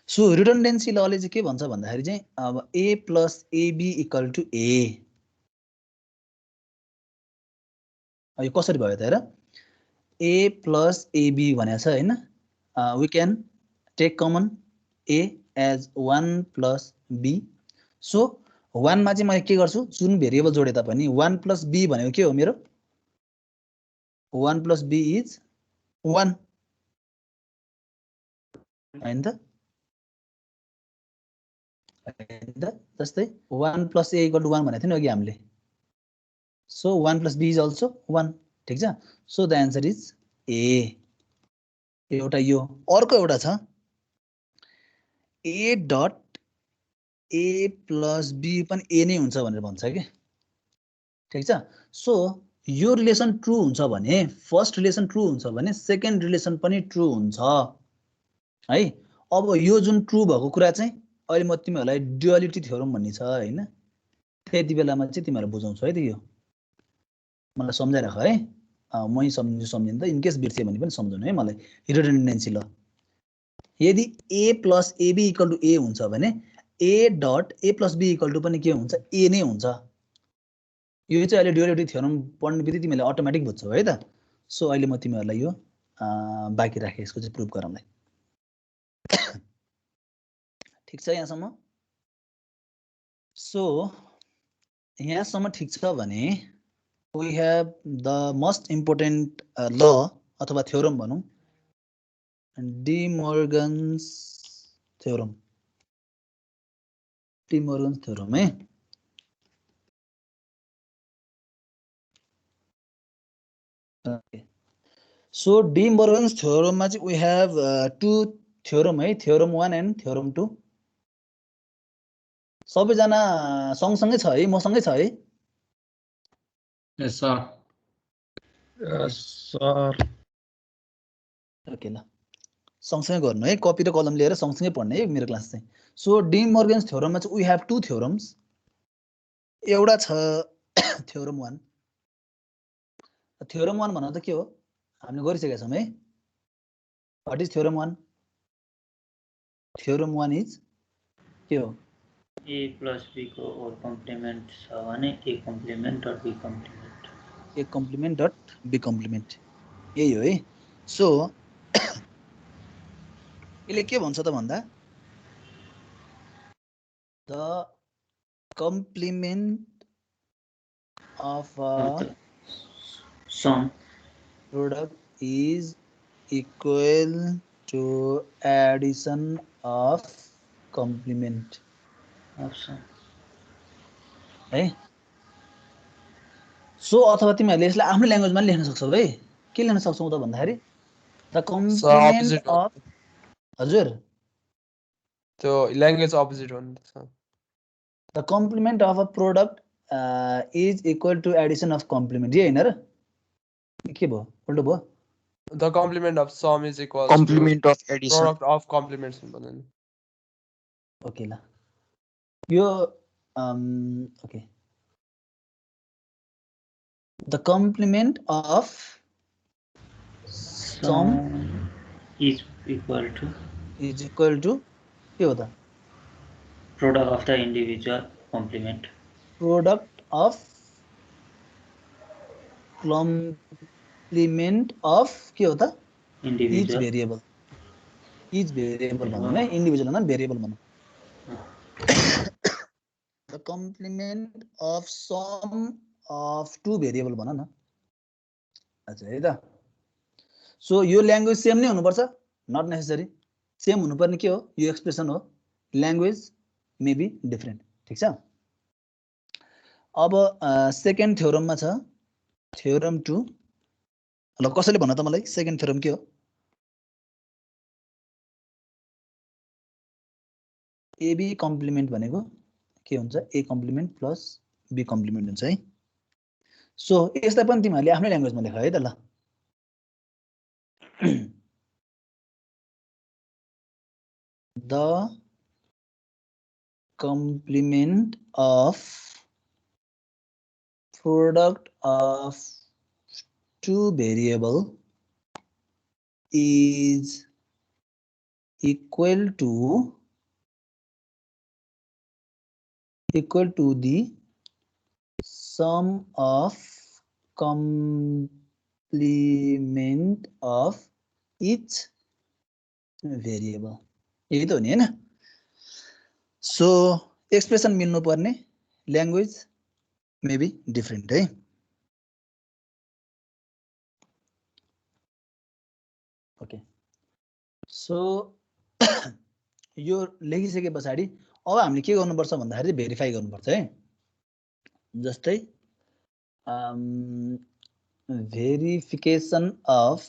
so redundancy law ले चाहिँ के भन्छ भन्दाखेरि चाहिँ अब a plus ab equal to a यो कसरी भयो त हेर a plus ab भनेको छ हैन we can take common a as 1 plus b so 1 मा चाहिँ मैले के गर्छु जुन भेरिएबल जोडे तापनि 1 plus b भनेको के हो मेरो 1 plus b is 1 हैन त जस्तै 1 plus a equal to 1 भनेको थियो नि अघि हामीले so 1 plus b is also 1 ठीक छ so the answer is a एउटा यो अर्को एउटा छ a dot a plus b पनि a नै हुन्छ भनेर भन्छ के ठीक छ सो यो रिलेसन ट्रू हुन्छ भने फर्स्ट रिलेसन ट्रू हुन्छ भने सेकेन्ड रिलेसन पनि ट्रू हुन्छ है अब यो जुन ट्रू भएको कुरा चाहिँ अहिले म तिमीहरुलाई ड्युअलिटी थ्योरम भन्ने छ हैन त्यति बेलामा चाहिँ तिमीहरुलाई बुझाउँछु है त यो मलाई सम्झाइराख है मै सम्झिन त इन केस बिर्से भने पनि सम्झाउनु है मलाई रिडन्डेन्सी ल यदि a plus ab equal to a हुन्छ भने a dot a plus b equal to पनि के हुन्छ a नै हुन्छ यो चाहिँ अहिले ड्युअलिटी थ्योरम पढ्ने बित्तिकै तिमीले अटोमेटिक बुझ्छौ है त सो अहिले म तिमीहरुलाई यो बाँकी राखे यसको चाहिँ प्रुफ गराउँदै ठीक छ यहाँसम्म सो यहाँसम्म ठीक छ भने we have the most important law अथवा theorem भनौं De Morgan's theorem है okay so De Morgan's theorem मा चाहिँ we have two theorem है theorem 1 and theorem 2 सबैजना सँगसँगै छ है मसँगै छ है Yes, sir. Yes, sir. Okay ल सँगसँगै गर्नु है कपी र कलम लिएर सँगसँगै पढ्ने है मेरो क्लास चाहिँ सो डी मोर्गन्स थ्योरममा चाहिँ वी हेभ टु थ्योरम्स एउटा छ थ्योरम 1 थ्योरम 1 भन्दा त के हो हामीले गरिसकेका छौँ है what is theorem 1 theorem 1 is के हो A plus B को और कम्प्लिमेन्ट छ भने A complement dot B complement A complement dot B complement यही हो है सो यसले के भन्छ त भन्दा the complement of a sum product is equal to addition of complement of sum है सो अथवा तिमीहरूले यसलाई आफ्नो ल्याङ्ग्वेजमा लेख्न सक्छौ है के लेख्न सक्छौ त भन्दाखेरि द कम्प्लिमेन्ट opposite हो अफ हजुर त्यो ल्याङ्ग्वेज अपोजिट हो नि त the complement of a product is equal to addition of complement यही होइन र के भयो उल्टो भयो the complement of sum is equal to complement of addition product of complements भन्नु नि ओके ल यो okay the complement of sum is equal to is equal to के हो त product of the individual complement product of complement of के हो त इच इन्डिभिजुअल भेरिएबल भनौँ है इन्डिभिजुअल भन्दा भेरिएबल भनौँ the complement of sum of two variable भन न अच्छा है त सो यो ल्याङ्ग्वेज सेम नै हुनुपर्छ नट नेसेसरी सेम हुनुपर्ने के हो यो एक्सप्रेसन हो ल्याङ्ग्वेज मे बी डिफ्रेन्ट ठिक छ अब सेकेन्ड थ्योरममा छ थ्योरम 2 ल कसैले भन त मलाई सेकेन्ड थ्योरम के हो एबी कम्प्लिमेन्ट भनेको के हुन्छ A complement plus B complement हुन्छ है सो यसलाई पनि तिमीहरूले आफ्नै ल्याङ्ग्वेजमा लेख है त ल the complement of product of two variable is equal to the sum of complement of each variable यही त हो नि हैन सो एक्सप्रेसन मिल्नु पर्ने ल्याङ्ग्वेज मे बी डिफ्रेन्ट है ओके सो यो लेखिसके पछाडि अब हामीले के गर्नुपर्छ भन्दाखेरि भेरिफाई गर्नुपर्छ है जस्तै भेरिफिकेसन अफ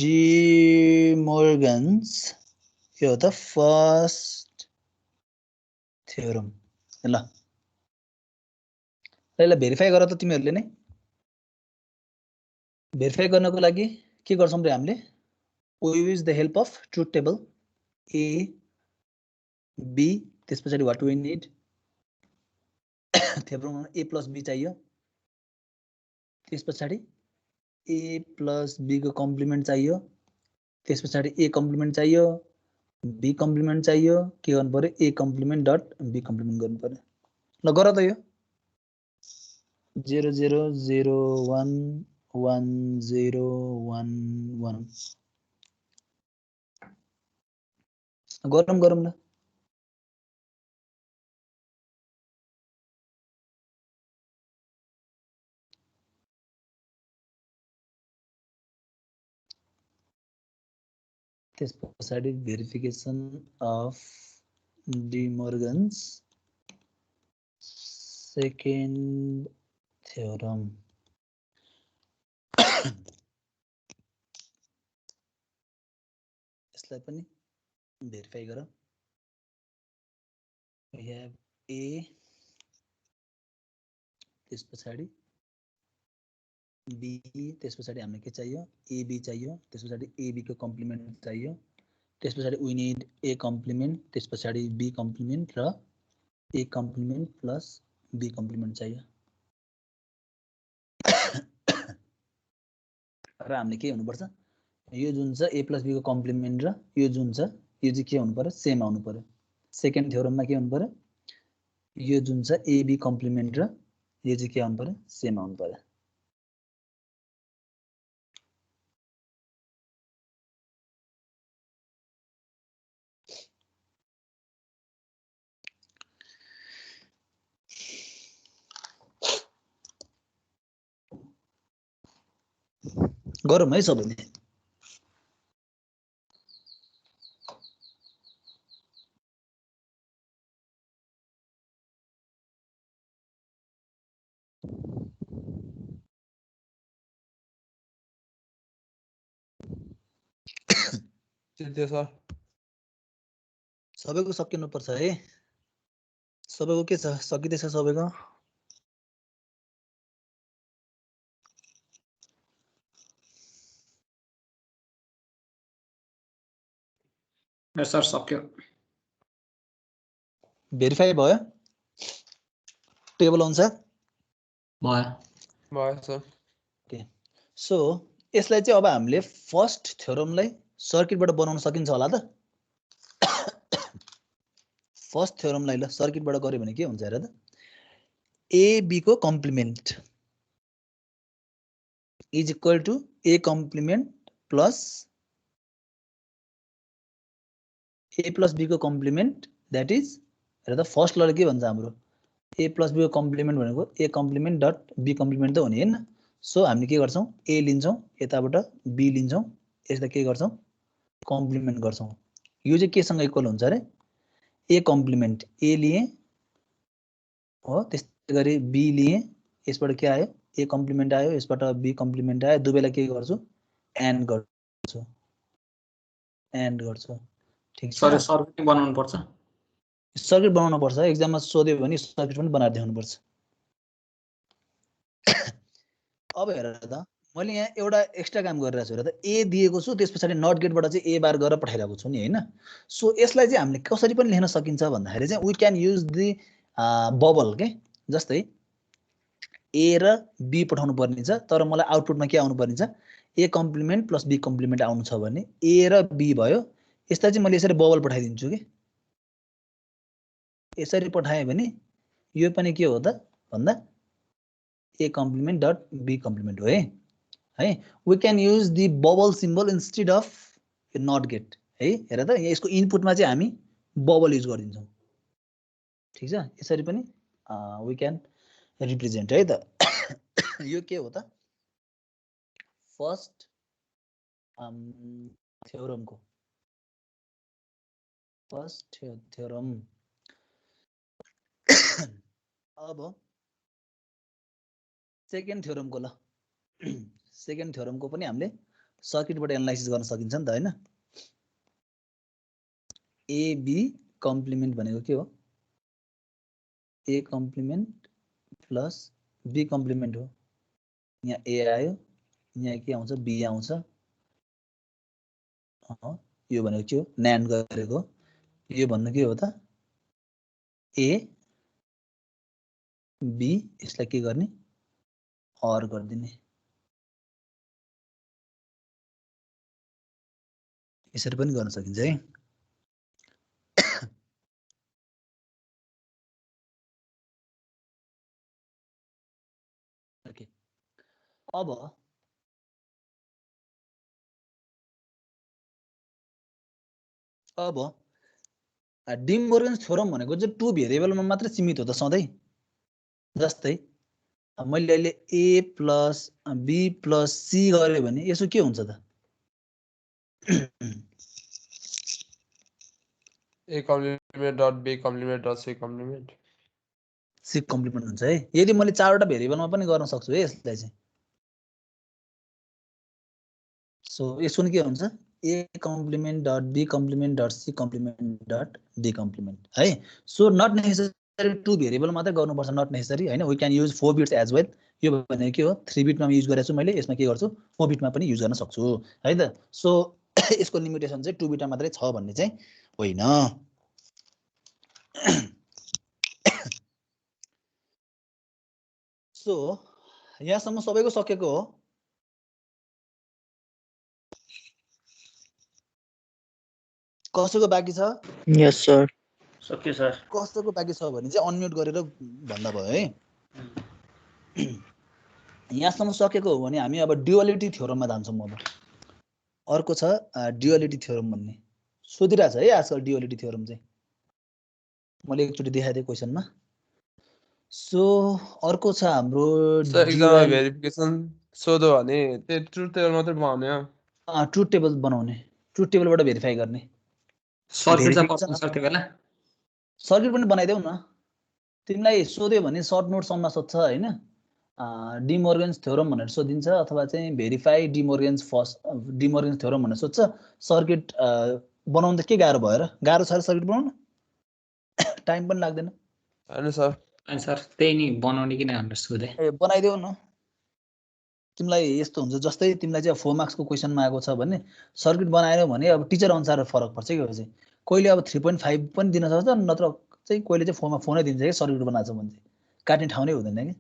डी मोर्गन्स के हो त फर्स्ट थ्योरम ल यसलाई भेरिफाई गर त तिमीहरूले नै भेरिफाई गर्नको लागि के गर्छौँ र हामीले we use the help of truth table a b त्यस पछाडि what we need theorem a plus b चाहियो त्यस पछाडि a plus b को कम्प्लिमेन्ट चाहियो त्यस पछाडि a कम्प्लिमेन्ट चाहियो b कम्प्लिमेन्ट चाहियो के गर्नु पर्यो a complement dot b complement गर्नु पर्यो ल गर त यो 0 0 0 1 1 0 1 1 गरौँ ल त्यस पछाडि verification of De Morgan's second theorem यसलाई पनि भेरिफाई गर we have a त्यस पछाडि बी त्यस पछाडि हामीलाई के चाहियो एबी चाहियो त्यस पछाडि एबी को कम्प्लिमेन्ट चाहियो त्यस पछाडि वी निड ए कम्प्लिमेन्ट त्यस पछाडि बी कम्प्लिमेन्ट र ए कम्प्लिमेन्ट प्लस बी कम्प्लिमेन्ट चाहियो र हामीले के हुनुपर्छ यो जुन छ ए प्लस बी को कम्प्लिमेन्ट र यो जुन छ यो चाहिँ के हुनु पर्यो सेम आउनु पर्यो सेकेन्ड थ्योरममा के हुनु पर्यो यो जुन छ एबी कम्प्लिमेन्ट र यो चाहिँ के आउनु पर्यो सेम आउनु पर्यो गरौँ है सबैले सिद्धे सर सबैको सकिनु पर्छ है सबैको के छ सकिदैछ सबैको सर सक्यो भेरिफाई भयो टेबल अनुसार भयो भयो सर ओके सो यसलाई चाहिँ अब हामीले फर्स्ट थ्योरमलाई सर्किटबाट बनाउन सकिन्छ होला त फर्स्ट थ्योरमलाई ल सर्किटबाट गर्यो भने के हुन्छ हेर त एबी को complement is equal to A complement plus A plus B को कम्प्लिमेन्ट द्याट इज हेर त फर्स्ट लले के भन्छ हाम्रो ए प्लस बी को कम्प्लिमेन्ट भनेको A complement dot B complement त हो नि हैन सो हामीले के गर्छौं ए लिन्छौं यताबाट बी लिन्छौं यसलाई के गर्छौं कम्प्लिमेन्ट गर्छौं यो चाहिँ केसँग इक्वल हुन्छ रे ए कम्प्लिमेन्ट ए लिए हो त्यस्तै गरी बी लिए यसबाट के आयो ए कम्प्लिमेन्ट आयो यसबाट बी कम्प्लिमेन्ट आयो दुवैलाई के गर्छु एन्ड गर्छु ठीक छ सर सर्किट बनाउनु पर्छ सर्किट बनाउनु पर्छ एक्जाममा सोध्यो भने सर्किट पनि बनाएर देखाउनु पर्छ अब हेर त मैले यहाँ एउटा एक्स्ट्रा काम गरिरहेको छु हेर त ए दिएको छु त्यसपछि नट गेटबाट चाहिँ ए बार गरेर पठाइरहेको छु नि हैन सो यसलाई चाहिँ हामीले कसरी पनि लेख्न सकिन्छ भन्दाखेरि चाहिँ we can use the bubble के जस्तै ए र बी पठाउनु पर्ने छ तर मलाई आउटपुटमा के आउनु पर्ने छ ए कम्प्लिमेन्ट प्लस बी कम्प्लिमेन्ट आउनु छ भने ए र बी भयो यसलाई चाहिँ मैले यसरी बबल पठाइदिन्छु के यसरी पठाएँ भने यो पनि के हो त भन्दा A complement dot B complement हो है we can use the bubble symbol instead of not gate है हेर त यसको इनपुटमा चाहिँ हामी बबल युज गरिदिन्छौँ ठिक छ यसरी पनि वी क्यान रिप्रेजेन्ट है त यो के हो त फर्स्ट थ्योरमको फर्स्ट थ्योरम अब सेकेन्ड थ्योरमको ल सेकेन्ड थ्योरमको पनि हामीले सर्किटबाट एनालाइसिस गर्न सकिन्छ नि त हैन एबी कम्प्लिमेन्ट भनेको के हो ए कम्प्लिमेन्ट प्लस बी कम्प्लिमेन्ट हो यहाँ ए आयो यहाँ के आउँछ बी आउँछ यो भनेको के हो न्यान्ड गरेको यो भन्नु के हो त ए बी यसलाई के गर्ने और गरिदिने यसरी पनि गर्न सकिन्छ है ओके अब डी मोर्गन थ्योरम भनेको चाहिँ टु भेरिएबलमा मात्र सीमित हो त सधैँ जस्तै मैले अहिले A plus B plus C गरे भने यसो के हुन्छ त A complement dot B complement dot C complement C complement हुन्छ है यदि मैले चारवटा भेरिएबलमा पनि गर्न सक्छु है यसलाई चाहिँ सो यसो के हुन्छ A complement dot B complement dot C complement dot D complement है सो नट नेसेसरी 2 भेरिएबल मात्रै गर्नुपर्छ, नट नेसेसरी हैन। We can use 4 bits as well. यो भनेको के हो, 3 बिटमा युज गरेको छु मैले, यसमा के गर्छु 4 बिटमा पनि युज गर्न सक्छु है त। सो यसको लिमिटेसन चाहिँ 2 बिटमा मात्रै छ भन्ने चाहिँ होइन। सो यहाँसम्म सबैको सकेको हो। कसैको बाँकी छ? यस सर। सक्यो सर। कसैको बाँकी छ भने चाहिँ अनम्युट गरेर भन्दा भयो है। यहाँसम्म सकेको हो भने हामी अब ड्युअलिटी थ्योरममा जान्छौँ। अब अर्को छ ड्युअलिटी थ्योरम भन्ने सोधिरहेछ है आजकल। ड्युअलिटी थ्योरम चाहिँ मैले एकचोटि देखाइदिएँ क्वेसनमा। सो अर्को छ हाम्रो सर एक्जाममा भेरिफिकेसन सोध्यो भने त्यो ट्रुथ टेबल मात्रै बनाउने हो। ट्रुथ टेबल बनाउने, ट्रुथ टेबलबाट भेरिफाई गर्ने। सर्किट चाहिँ पर्छ सर त्यो बेला। सर्किट पनि बनाइदेऊ न। तिमीलाई सोध्यो भने सर्ट नोटसम्म सोध्छ होइन। डिमोर्गन्स थ्योरम भनेर सोधिन्छ, अथवा चाहिँ भेरिफाई डिमोर्गन्स थ्योरम भनेर सोध्छ। सर्किट बनाउनु त के गाह्रो भयो र? गाह्रो छ र सर्किट बनाउनु? टाइम पनि लाग्दैन हैन सर। अनि सर त्यही नि बनाउने किन भनेर सोधे। ए बनाइदेऊ न। तिमीलाई यस्तो हुन्छ जस्तै तिमीलाई चाहिँ 4 मार्क्सको क्वेसनमा आएको छ भने सर्किट बनाएनौ भने अब टिचर अनुसार फरक पर्छ कि चाहिँ। कहिले अब 3.5 पनि दिन सक्छ, नत्र चाहिँ कहिले चाहिँ 4 मा फोनै दिन्छ कि सर्किट बनाएको छ भने चाहिँ काट्ने ठाउँ नै हुँदैन कि।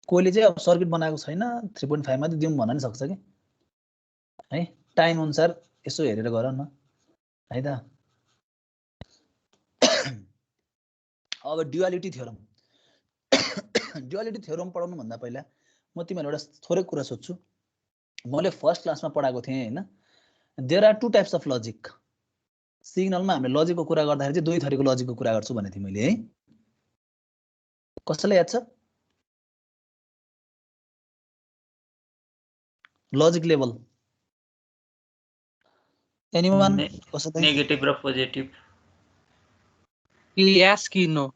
कहिले चाहिँ अब सर्किट बनाएको छैन 3.5 मा दिउँ भन्न नि सक्छ कि है। टाइम अनुसार यसो हेरेर गर न है त। अब ड्युअलिटी थ्योरम। ड्युअलिटी थ्योरम पढाउनु भन्दा पहिला म तिमीहरूलाई एउटा थोरै कुरा सोध्छु। मैले फर्स्ट क्लासमा पढाएको थिएँ हैन। There are 2 types of logic. सिग्नलमा हामीले लजिकको कुरा गर्दाखेरि चाहिँ 2 थरीको लजिकको कुरा गर्छु भनेको थिएँ मैले है। कसैलाई याद छ? Logic level anyone? कसैलाई? नेगेटिभ र पोजिटिभ। यस कि नो?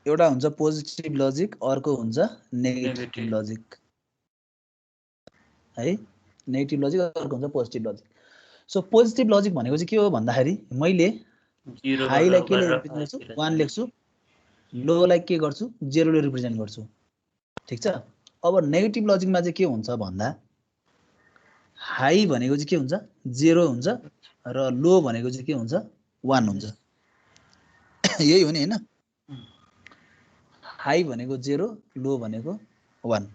एउटा हुन्छ पोजिटिभ लजिक, अर्को हुन्छ नेगेटिभ लजिक है। नेगेटिभ लजिक अर्को हुन्छ positive logic. So positive logic भनेको चाहिँ के हो भन्दाखेरि मैले हाईलाई के ले रिप्रेजेन्ट गर्छु 1 लेख्छु, लोलाई के गर्छु 0 ले रिप्रेजेन्ट गर्छु। ठीक छ। अब नेगेटिभ लजिकमा चाहिँ के हुन्छ भन्दा हाई भनेको चाहिँ के हुन्छ 0 हुन्छ र लो भनेको चाहिँ के हुन्छ 1 हुन्छ। यही हो नि हैन। हाई भनेको 0, लो भनेको 1।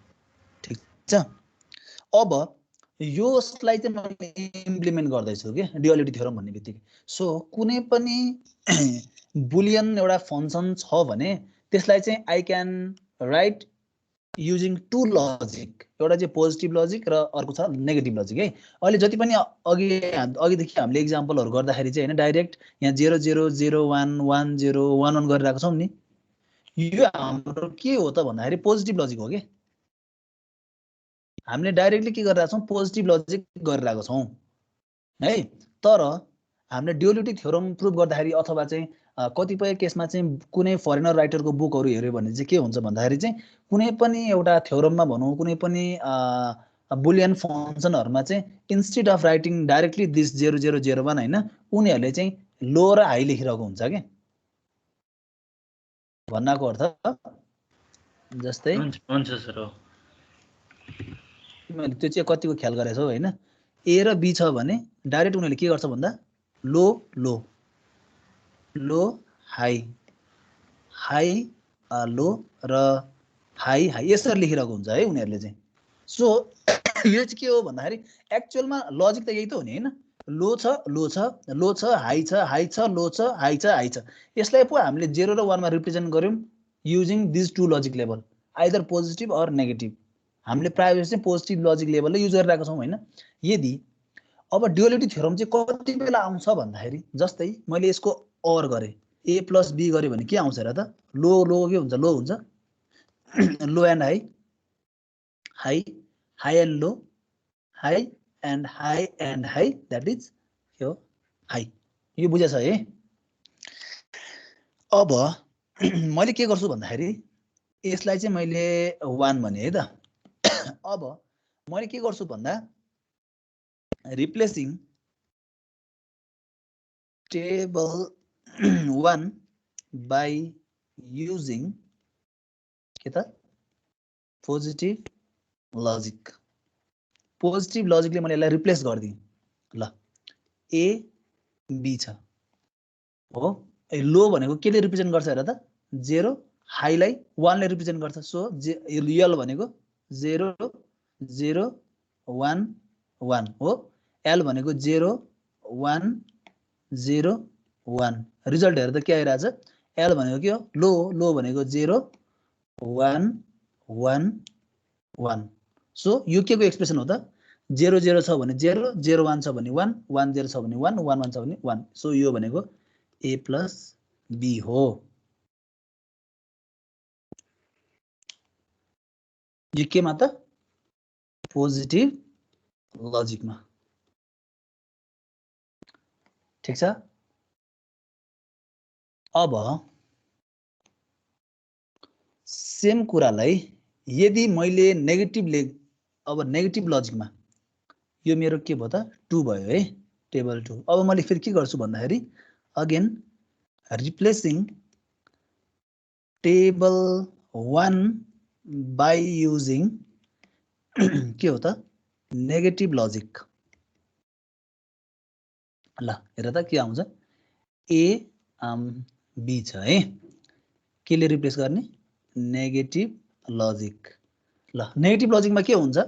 ठीक छ। अब योलाई चाहिँ मैले इम्प्लिमेन्ट गर्दैछु के ड्युअलिटी थ्योरम भन्ने बित्तिकै। सो कुनै पनि बुलियन एउटा फङ्सन छ भने त्यसलाई चाहिँ I can write using 2 logic. एउटा चाहिँ पोजिटिभ लजिक र अर्को छ नेगेटिभ लजिक है। अहिले जति पनि अघिदेखि हामीले इक्जाम्पलहरू गर्दाखेरि चाहिँ हैन डाइरेक्ट यहाँ 0 0 0 1 1 0 1 1 गरिरहेको छौँ नि। यो हाम्रो के हो त भन्दाखेरि पोजिटिभ लजिक हो कि। हामीले डाइरेक्टली के गरिरहेको छौँ पोजिटिभ लजिक गरिरहेको छौँ है। तर हामीले ड्युअलिटी थ्योरम प्रुभ गर्दाखेरि अथवा चाहिँ कतिपय केसमा चाहिँ कुनै फरेनर राइटरको बुकहरू हेऱ्यो भने चाहिँ के हुन्छ भन्दाखेरि चाहिँ कुनै पनि एउटा थ्योरममा भनौँ कुनै पनि बुलियन फङ्सनहरूमा चाहिँ instead of writing directly this 0 0 0 1 हैन, उनीहरूले चाहिँ लो र हाई लेखिरहेको हुन्छ के भन्नको अर्थ। जस्तै हुन्छ सर। तिमीहरूले त्यो चाहिँ कतिको ख्याल गरेछौ हैन। ए र बी छ भने डाइरेक्ट उनीहरूले के गर्छ भन्दा लो लो लो हाई हाई लो र हाई हाई यसरी लेखिरहेको हुन्छ है उनीहरूले चाहिँ। सो यो चाहिँ के हो भन्दाखेरि एक्चुअलमा लजिक त यही त हो नि हैन। लो छ लो छ लो छ हाई छ लो छ हाई छ। यसलाई पो हामीले 0 र 1 मा रिप्रेजेन्ट गर्यौं using this 2 logic level either positive or negative. हामीले प्रायः चाहिँ पोजिटिभ लजिक लेभलले युज गरिरहेको छौँ हैन। यदि अब ड्युअलिटी थ्योरम चाहिँ कति बेला आउँछ भन्दाखेरि जस्तै मैले यसको अर गरेँ ए प्लस बी गरेँ भने के आउँछ र त लो लो के हुन्छ लो हुन्छ low and high high high and low high and high that is यो हाई। यो बुझेछ है। अब मैले के गर्छु भन्दाखेरि यसलाई चाहिँ मैले 1 भने है त। अब मैले के गर्छु भन्दा रिप्लेसिङ टेबल 1 बाई युजिङ के त पोजिटिभ लजिक। पोजिटिभ लजिकले मैले यसलाई रिप्लेस गरिदिएँ ल। ए बी छ हो। लो भनेको केले रिप्रेजेन्ट गर्छ हेर त 0, हाईलाई 1 ले रिप्रेजेन्ट गर्छ। सो यल भनेको 0 0 1 1 हो। एल भनेको 0 1 0 1। रिजल्ट हेर त के आइरहेछ। एल भनेको के हो लो, लो भनेको 0 1 1 1। सो यो के को एक्सप्रेसन हो त 0 0 छ भने 0 0 1 छ भने 1 1 0 छ भने 1 1 1 छ भने 1। सो यो भनेको ए प्लस बी हो। यो केमा त पोजिटिभ लजिकमा। ठिक छ। अब सेम कुरालाई यदि मैले नेगेटिभ अब नेगेटिभ लजिकमा यो मेरो के भयो त 2 भयो है, टेबल 2। अब मैले फेरि के गर्छु भन्दाखेरि again replacing table 1 by using के हो त नेगेटिभ लजिक। ल हेर त के आउँछ। ए बी छ है, केले रिप्लेस गर्ने नेगेटिभ लजिक। ल नेगेटिभ लजिकमा के हुन्छ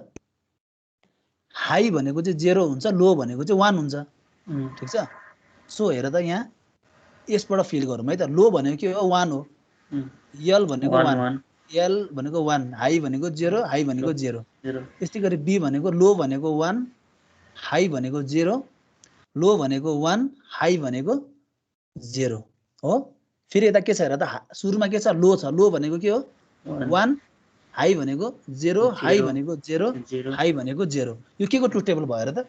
हाई भनेको चाहिँ 0 हुन्छ, लो भनेको चाहिँ 1 हुन्छ। ठिक छ। सो हेर त यहाँ यसबाट फिल गरौँ है त। लो भनेको के हो 1 हो, यल भनेको 1, एल भनेको 1, हाई भनेको 0, हाई भनेको 0। त्यस्तै गरी बी भनेको लो भनेको 1, हाई भनेको 0, लो भनेको 1, हाई भनेको 0 हो। फेरि यता के छ हेर त सुरुमा के छ लो छ, लो भनेको के हो 1, हाई भनेको 0, हाई भनेको 0, हाई भनेको 0। यो के को ट्रुथ टेबल भयो हेर त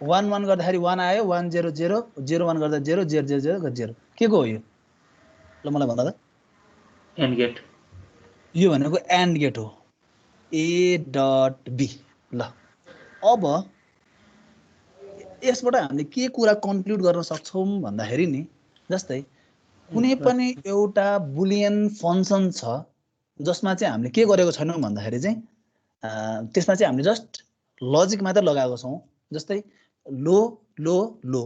1 1 गर्दाखेरि 1 आयो, 1 0 0 0 1 गर्दा 0 0 0 0 0। के को हो यो ल मलाई भन्दा त। And gate. यो भनेको एन्ड गेट हो, ए डट बी। ल अब यसबाट हामीले के कुरा कन्क्लुड गर्न सक्छौँ भन्दाखेरि नि जस्तै कुनै पनि एउटा बुलियन फङ्सन छ जसमा चाहिँ हामीले के गरेको छैनौँ भन्दाखेरि चाहिँ त्यसमा चाहिँ हामीले जस्ट लजिक मात्र लगाएको छौँ। जस्तै लो लो लो,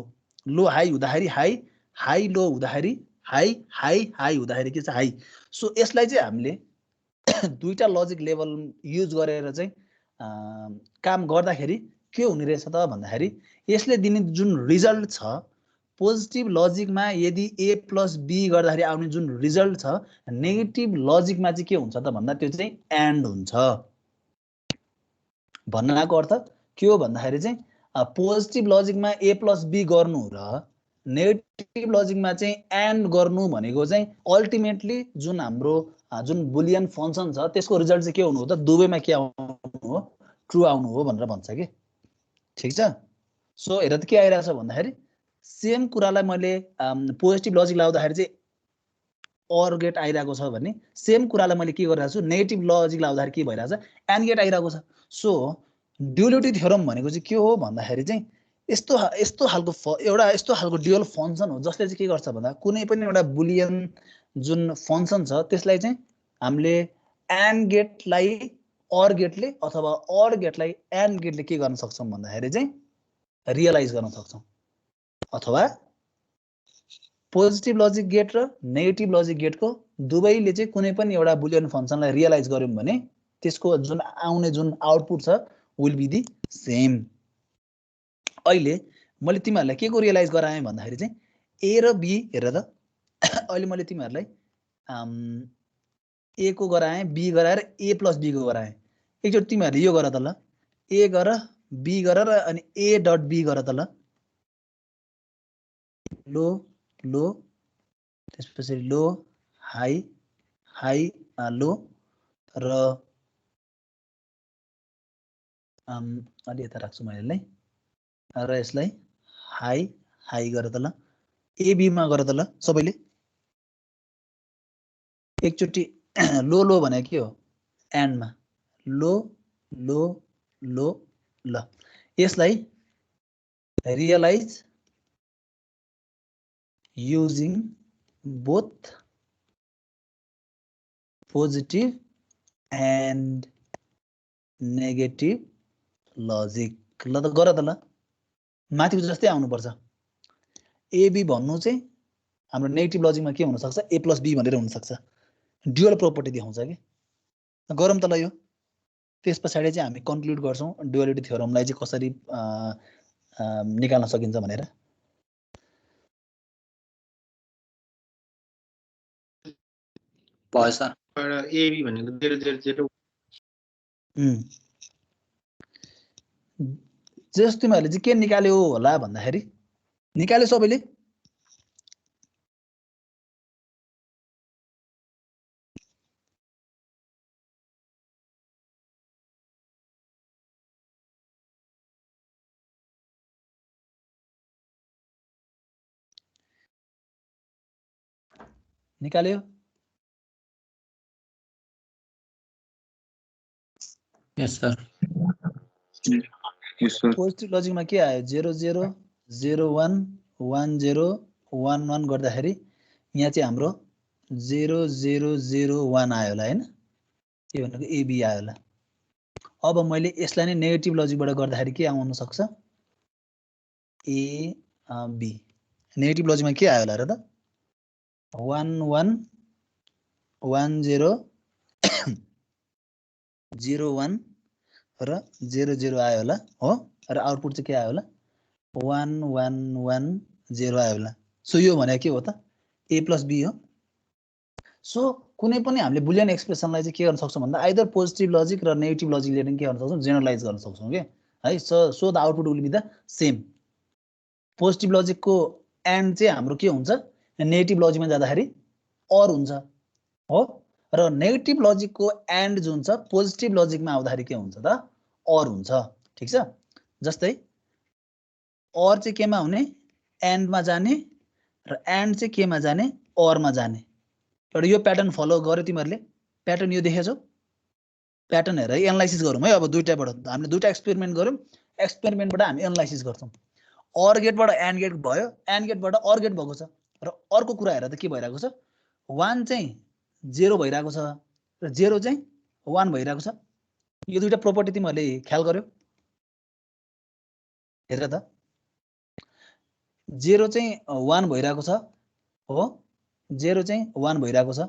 लो हाई हुँदाखेरि हाई, हाई लो हुँदाखेरि हाई, हाई हाई हुँदाखेरि के छ हाई। सो यसलाई चाहिँ हामीले दुईटा लजिक लेभल युज गरेर चाहिँ काम गर्दाखेरि के हुने रहेछ त भन्दाखेरि यसले दिने जुन रिजल्ट छ पोजिटिभ लजिकमा यदि ए प्लस बी गर्दाखेरि आउने जुन रिजल्ट छ नेगेटिभ लजिकमा चाहिँ के हुन्छ त भन्दा त्यो चाहिँ एन्ड हुन्छ। भन्नको अर्थ के हो भन्दाखेरि चाहिँ पोजिटिभ लजिकमा ए प्लस बी गर्नु र नेगेटिभ लजिकमा चाहिँ एन्ड गर्नु भनेको चाहिँ अल्टिमेटली जुन हाम्रो जुन बुलियन फङ्सन छ त्यसको रिजल्ट चाहिँ के हुनु हो त दुवैमा के आउनु हो ट्रु आउनु हो भनेर भन्छ कि। ठिक छ। सो हेर त के आइरहेछ भन्दाखेरि सेम कुरालाई मैले पोजिटिभ लजिक लाउँदाखेरि चाहिँ अर गेट आइरहेको छ भने सेम कुरालाई मैले के गरिरहेको छु नेगेटिभ लजिक लाउँदाखेरि के भइरहेछ एन्ड गेट आइरहेको छ। सो ड्युअलिटी थ्योरम भनेको चाहिँ के हो भन्दाखेरि चाहिँ यस्तो खालको एउटा यस्तो खालको ड्युअल फङ्सन हो जसले चाहिँ के गर्छ भन्दा कुनै पनि एउटा बुलियन जुन फङ्सन छ त्यसलाई चाहिँ हामीले एन्ड गेटलाई अर गेटले अथवा अर गेटलाई एन्ड गेटले के गर्न सक्छौँ भन्दाखेरि चाहिँ रियलाइज गर्न सक्छौँ। अथवा पोजिटिभ लजिक गेट र नेगेटिभ लजिक गेटको दुवैले चाहिँ कुनै पनि एउटा बुलियन फङ्सनलाई रियलाइज गर्यौँ भने त्यसको जुन आउने जुन आउटपुट छ विल बी दि सेम। अहिले मैले तिमीहरूलाई के को रियलाइज गराएँ भन्दाखेरि चाहिँ ए र बी हेर त अहिले मैले तिमीहरूलाई ए को गराएँ बी गराएर ए प्लस बी को गराएँ। एकचोटि तिमीहरूले यो गर त ल ए गर बी गर र अनि ए डट बी गर त ल लो लो त्यसपछि लो हाई हाई लो र अलि यता राख्छु मैले यसलाई र यसलाई हाई हाई गर त ल एबीमा गर त ल सबैले एकचोटि लो लो भने के हो एन्डमा लो लो लो ल यसलाई realize using both positive and negative logic. ल त गर त ल, माथिको जस्तै आउनुपर्छ। एबी भन्नु चाहिँ हाम्रो नेगेटिभ लजिकमा के हुनसक्छ, ए प्लस बी भनेर हुनसक्छ। ड्युअल प्रोपर्टी देखाउँछ कि। गरौँ त ल यो। त्यस पछाडि चाहिँ हामी कन्क्लुड गर्छौँ ड्युअलिटी थ्योरमलाई चाहिँ कसरी निकाल्न सकिन्छ भनेर। भयो सर। एबी भनेको 0 0 0 जस तिमीहरूले चाहिँ के निकाल्यो होला भन्दाखेरि निकाल्यो सबैले। निकाल्यो। यस सर। पोजिटिभ लजिकमा के आयो, 0 0 0 1 1 0 1 1 गर्दाखेरि यहाँ चाहिँ हाम्रो 0 0 0 1 आयो होला होइन, के भनेको एबी आयो होला। अब मैले यसलाई नै नेगेटिभ लजिकबाट गर्दाखेरि के आउन सक्छ, ए बी। नेगेटिभ लजिकमा के आयो होला र त, 1 1 1 0 0 1 र 0 0 आयो होला हो। र आउटपुट चाहिँ के आयो होला, 1 1 1 0 आयो होला। सो यो भने के हो त, ए प्लस बी हो। सो कुनै पनि हामीले बुलियन एक्सप्रेसनलाई चाहिँ के गर्न सक्छौँ भन्दा आइदर पोजिटिभ लजिक र नेगेटिभ लजिक लिएर के गर्न सक्छौँ, जेनरलाइज गर्न सक्छौँ के है। So the output will be the same. Positive लजिकको एन्ड चाहिँ हाम्रो के हुन्छ, नेगेटिभ लजिकमा जाँदाखेरि अर हुन्छ हो। र नेगेटिभ लजिकको एन्ड जुन छ पोजिटिभ लजिकमा आउँदाखेरि के हुन्छ त, अर हुन्छ। ठिक छ। जस्तै अर चाहिँ केमा हुने, एन्डमा जाने, र एन्ड चाहिँ केमा जाने, अरमा जाने। एउटा यो प्याटर्न फलो गर्यो तिमीहरूले, प्याटर्न यो देखेछौ। प्याटर्न हेरेर एनालाइसिस गरौँ है। अब दुईटाबाट हामीले दुईटा एक्सपेरिमेन्ट गऱ्यौँ, एक्सपेरिमेन्टबाट हामी एनालाइसिस गर्छौँ। अर गेटबाट एन्ड गेट भयो, एन्ड गेटबाट अर गेट भएको छ। र अर्को कुरा हेरेर त के भइरहेको छ, 1 चाहिँ 0 भइरहेको छ र 0 चाहिँ 1 भइरहेको छ। यो दुईटा प्रोपर्टी तिमीहरूले ख्याल गर्यो, हेर त। 0 चाहिँ 1 भइरहेको छ हो, 0 चाहिँ 1 भइरहेको छ,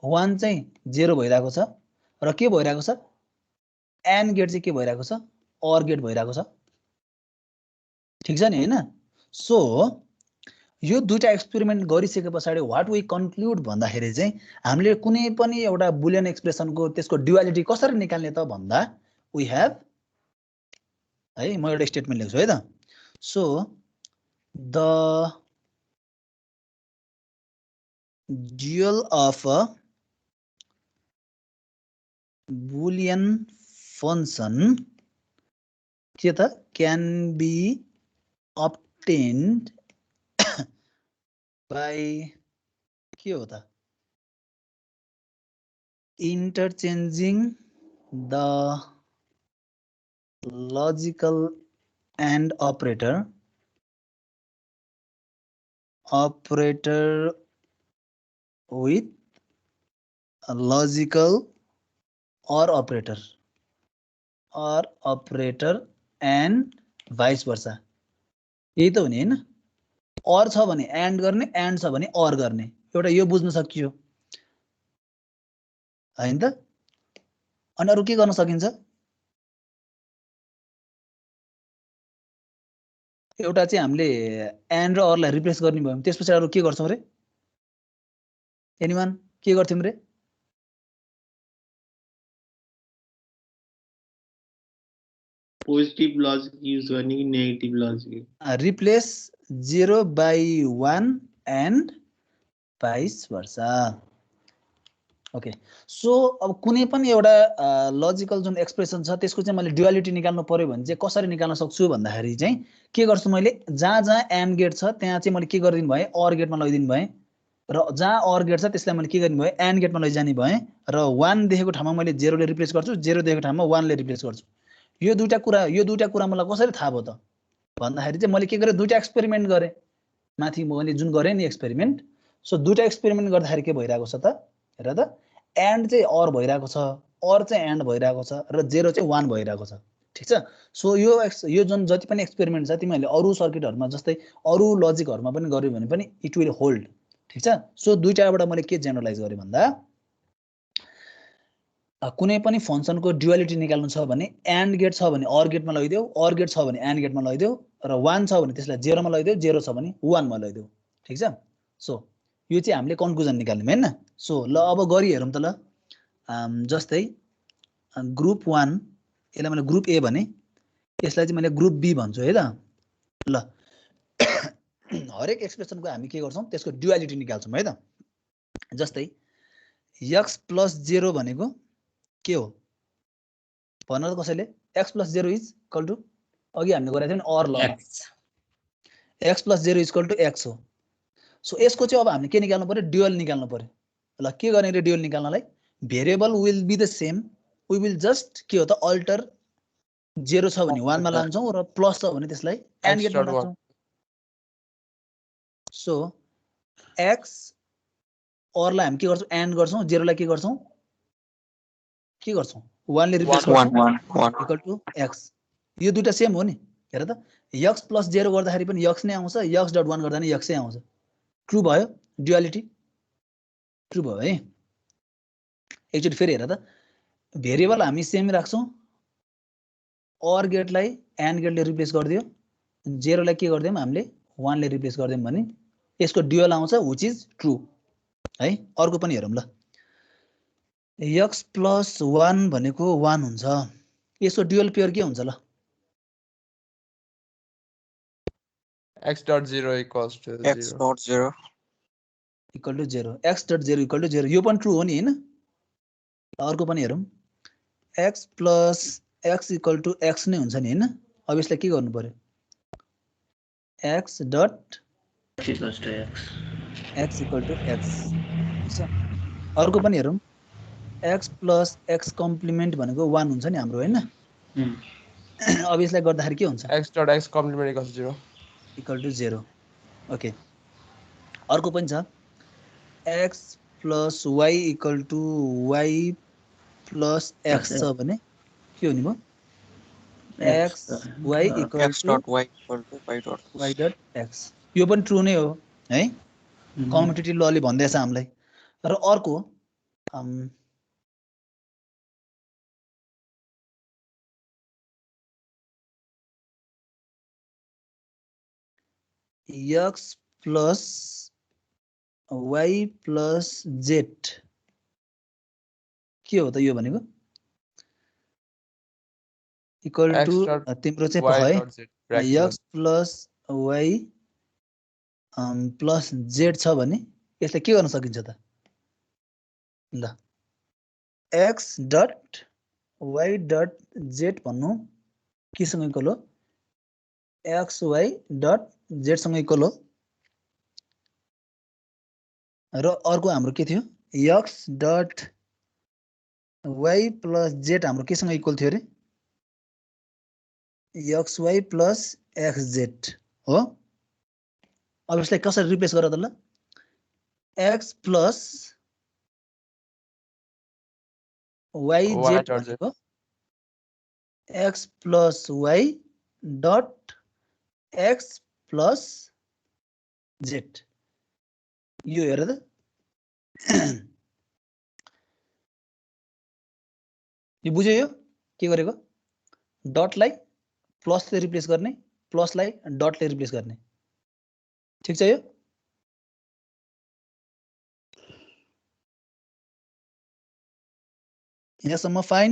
1 चाहिँ 0 भइरहेको छ, र के भइरहेको छ, एन्ड गेट चाहिँ के भइरहेको छ, अर गेट भइरहेको छ। ठिक छ नि होइन। सो यो दुईटा एक्सपेरिमेन्ट गरिसके पछाडि व्हाट वी कन्क्लुड भन्दाखेरि चाहिँ हामीले कुनै पनि एउटा बुलियन एक्सप्रेसनको त्यसको ड्युअलिटी कसरी निकाल्ने त भन्दा वी हेभ है, म एउटा स्टेटमेन्ट लेख्छु है त। So the dual of a boolean function के त can be obtained by के हो त, interchanging the logical AND operator with a logical OR operator and vice versa। यही त हो नि हैन। OR छ भने AND गर्ने, AND छ भने OR गर्ने। एउटा यो बुझ्न सकियो हैन त। अनि अरु के गर्न सकिन्छ, एउटा चाहिँ हामीले AND र OR लाई रिप्लेस गर्ने भयौं, त्यसपछि अरु के गर्छौं रे, एनीवन के गर्थ्यौं रे, पोजिटिभ लजिक युज गर्ने कि negative logic, replace 0 by 1 and vice versa। Okay. So अब कुनै पनि एउटा लजिकल जुन एक्सप्रेसन छ त्यसको चाहिँ मैले ड्युअलिटी निकाल्नु पर्यो भने चाहिँ कसरी निकाल्न सक्छु भन्दाखेरि चाहिँ के गर्छु, मैले जहाँ जहाँ एन्ड गेट छ त्यहाँ चाहिँ मैले के गरिदिनु भए, अर गेटमा लैदिनु भए, र जहाँ अर गेट छ त्यसलाई मैले के गरिदिनु भए, एन्ड गेटमा लैजाने भए, र 1 देखेको ठाउँमा मैले 0 ले रिप्लेस गर्छु, 0 देखेको ठाउँमा 1 ले रिप्लेस गर्छु। यो दुईटा कुरा मलाई कसरी थाहा भयो त भन्दाखेरि चाहिँ मैले के गरेँ, दुईटा एक्सपेरिमेन्ट गरेँ। माथि मैले जुन गरेँ नि एक्सपेरिमेन्ट, सो दुईटा एक्सपेरिमेन्ट गर्दाखेरि के भइरहेको छ त, हेर त, एन्ड चाहिँ अर भइरहेको छ, अर चाहिँ एन्ड भइरहेको छ र 0 चाहिँ 1 भइरहेको छ। ठिक छ। सो यो जुन जति पनि एक्सपेरिमेन्ट छ तिमीहरूले अरू सर्किटहरुमा जस्तै अरू लजिकहरुमा पनि गर्यो भने पनि इट विल होल्ड। ठिक छ। सो दुईटाबाट मैले के जेनरलाइज गरे भन्दा कुनै पनि फंक्सनको ड्युअलिटी निकाल्नु छ भने एन्ड गेट छ भने अर गेटमा लैदेऊ, अर गेट छ भने एन्ड गेटमा लैदेऊ र 1 छ भने त्यसलाई 0 मा लैदेऊ, 0 छ भने 1 मा लैदेऊ। ठिक छ। सो यो चाहिँ हामीले कन्क्लुजन निकाल्यौं हैन। सो ल अब गरी हेरौं त ल। जस्तै ग्रुप 1 यसलाई मैले ग्रुप ए भने यसलाई चाहिँ मैले ग्रुप बी भन्छु है त। ल हरेक एक्सप्रेसनको हामी के गर्छौं त्यसको ड्युअलिटी निकाल्छौं है त। जस्तै x + 0 भनेको के हो भन्न त कसैले x + 0 इज इक्वल टु अघि हामीले गरेको थियौ नि अर ल x + 0 इक्वल टु x हो। सो यसको चाहिँ अब हामीले के निकाल्नु पर्यो ड्युअल निकाल्नु पर्यो। ल के गर्ने रे ड्युअल निकाल्नलाई variable will be the same, we will just के हो त अल्टर 0 छ भने 1 मा लान्छौं र प्लस छ भने त्यसलाई एन्ड गेटमा लान्छौं। सो x अरलाई हामी के गर्छौं एन्ड गर्छौं, 0 लाई के गर्छौं 1 ले रिप्लेस गर्छौं 1 इक्वल टु x। यो दुईटा सेम हो नि। हेर त x + 0 गर्दाखेरि पनि x नै आउँछ, x डट 1 गर्दा नि x नै आउँछ। ट्रु भयो ड्युअलिटी, ट्रु भयो है। एकचोटी फेरि हेर त भेरिएबल हामी सेम राख्छौं, अर गेटलाई एन्ड गेटले रिप्लेस गरिदियो, 0 लाई के गर्दियौं हामीले 1 ले रिप्लेस गर्दियौं भने यसको ड्युअल आउँछ व्हिच इज ट्रु है। अर्को पनि हेरौं ल। x + 1 भनेको 1 हुन्छ, यसको ड्युअल पेयर के हुन्छ ल x dot 0 equals to 0 x dot 0 equal to 0, x dot 0 equal to 0। यो पनि ट्रु हो नि हैन। अर्को पनि हेरौं x + x equal to x नै हुन्छ नि हैन। अब यसलाई के गर्नु पर्यो x dot x equal to x। अर्को पनि हेरौं x + x कम्प्लिमेन्ट भनेको 1 हुन्छ नि हाम्रो हैन। अब यसलाई गर्दाखेरि के हुन्छ x dot x complement equals 0 equal to 0। Okay अर्को पनि छ x + y equal to y + x छ भने के हो नि भयो x y equal x to dot y equal to y dot x। यो पनि ट्रु नै हो है। कम्पिटिटिभ लले भन्दैछ हामीलाई। र अर्को x + y + z के हो त यो भनेको इक्वल टु तिम्रो चाहिँ y है dot z bracket x + y + z छ भने यसलाई के गर्न सकिन्छ त ल x dot y dot z भन्नु केसँग इक्वल हो x y डट z सँग इक्वल हो। र अर्को हाम्रो के थियो x डट y + z हाम्रो केसँग इक्वल थियो रे xy + xz हो। अब यसलाई कसरी रिप्लेस गर त ल x + yz भनेको x + y dot x + z। यो हेर त यो बुझ्यो यो के गरेको डटलाई प्लसले रिप्लेस गर्ने, प्लसलाई डटले रिप्लेस गर्ने। ठीक छ यो यहाँसम्म फाइन।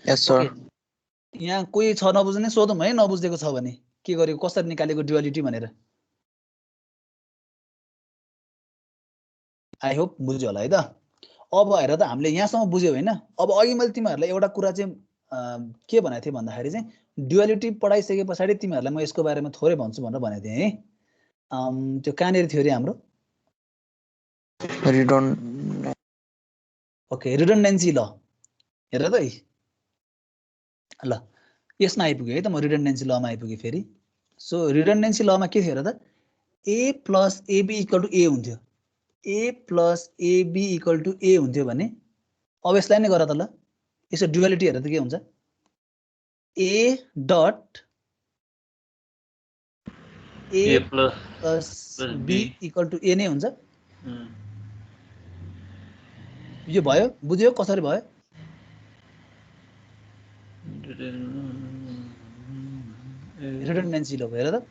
यस सर। यहाँ कोही छ नबुझ्ने सोधौँ है नबुझेको छ भने के गरेको कसरी निकालेको ड्युअलिटी भनेर। आई होप बुझ्यो होला है त। अब हेर त हामीले यहाँसम्म बुझ्यौ हैन। अब अघि मैले तिमीहरूलाई एउटा कुरा चाहिँ के भनेको थिएँ भन्दाखेरि चाहिँ ड्युअलिटी पढाइसके पछाडि तिमीहरूलाई म यसको बारेमा थोरै भन्छु भनेर भनेको थिएँ है। त्यो कहाँनिर थियो रे हाम्रो ओके रिडन्डेन्सी ल हेर त है ल यसमा आइपुग्यो है त म रिडन्डेन्सी लमा आइपुगेँ फेरि। सो रिडन्डेन्सी लमा के थियो हेर त a + ab = a हुन्थ्यो ए प्लस एबी इक्वल टु ए हुन्थ्यो भने अब यसलाई नै गर त ल, यसो ड्युअलिटी हेर त के हुन्छ, A dot A A plus plus B. B equal to A नै हुन्छ। यो भयो, बुझ्यो कसरी भयो? रिडन्डेन्सी लो हेर त,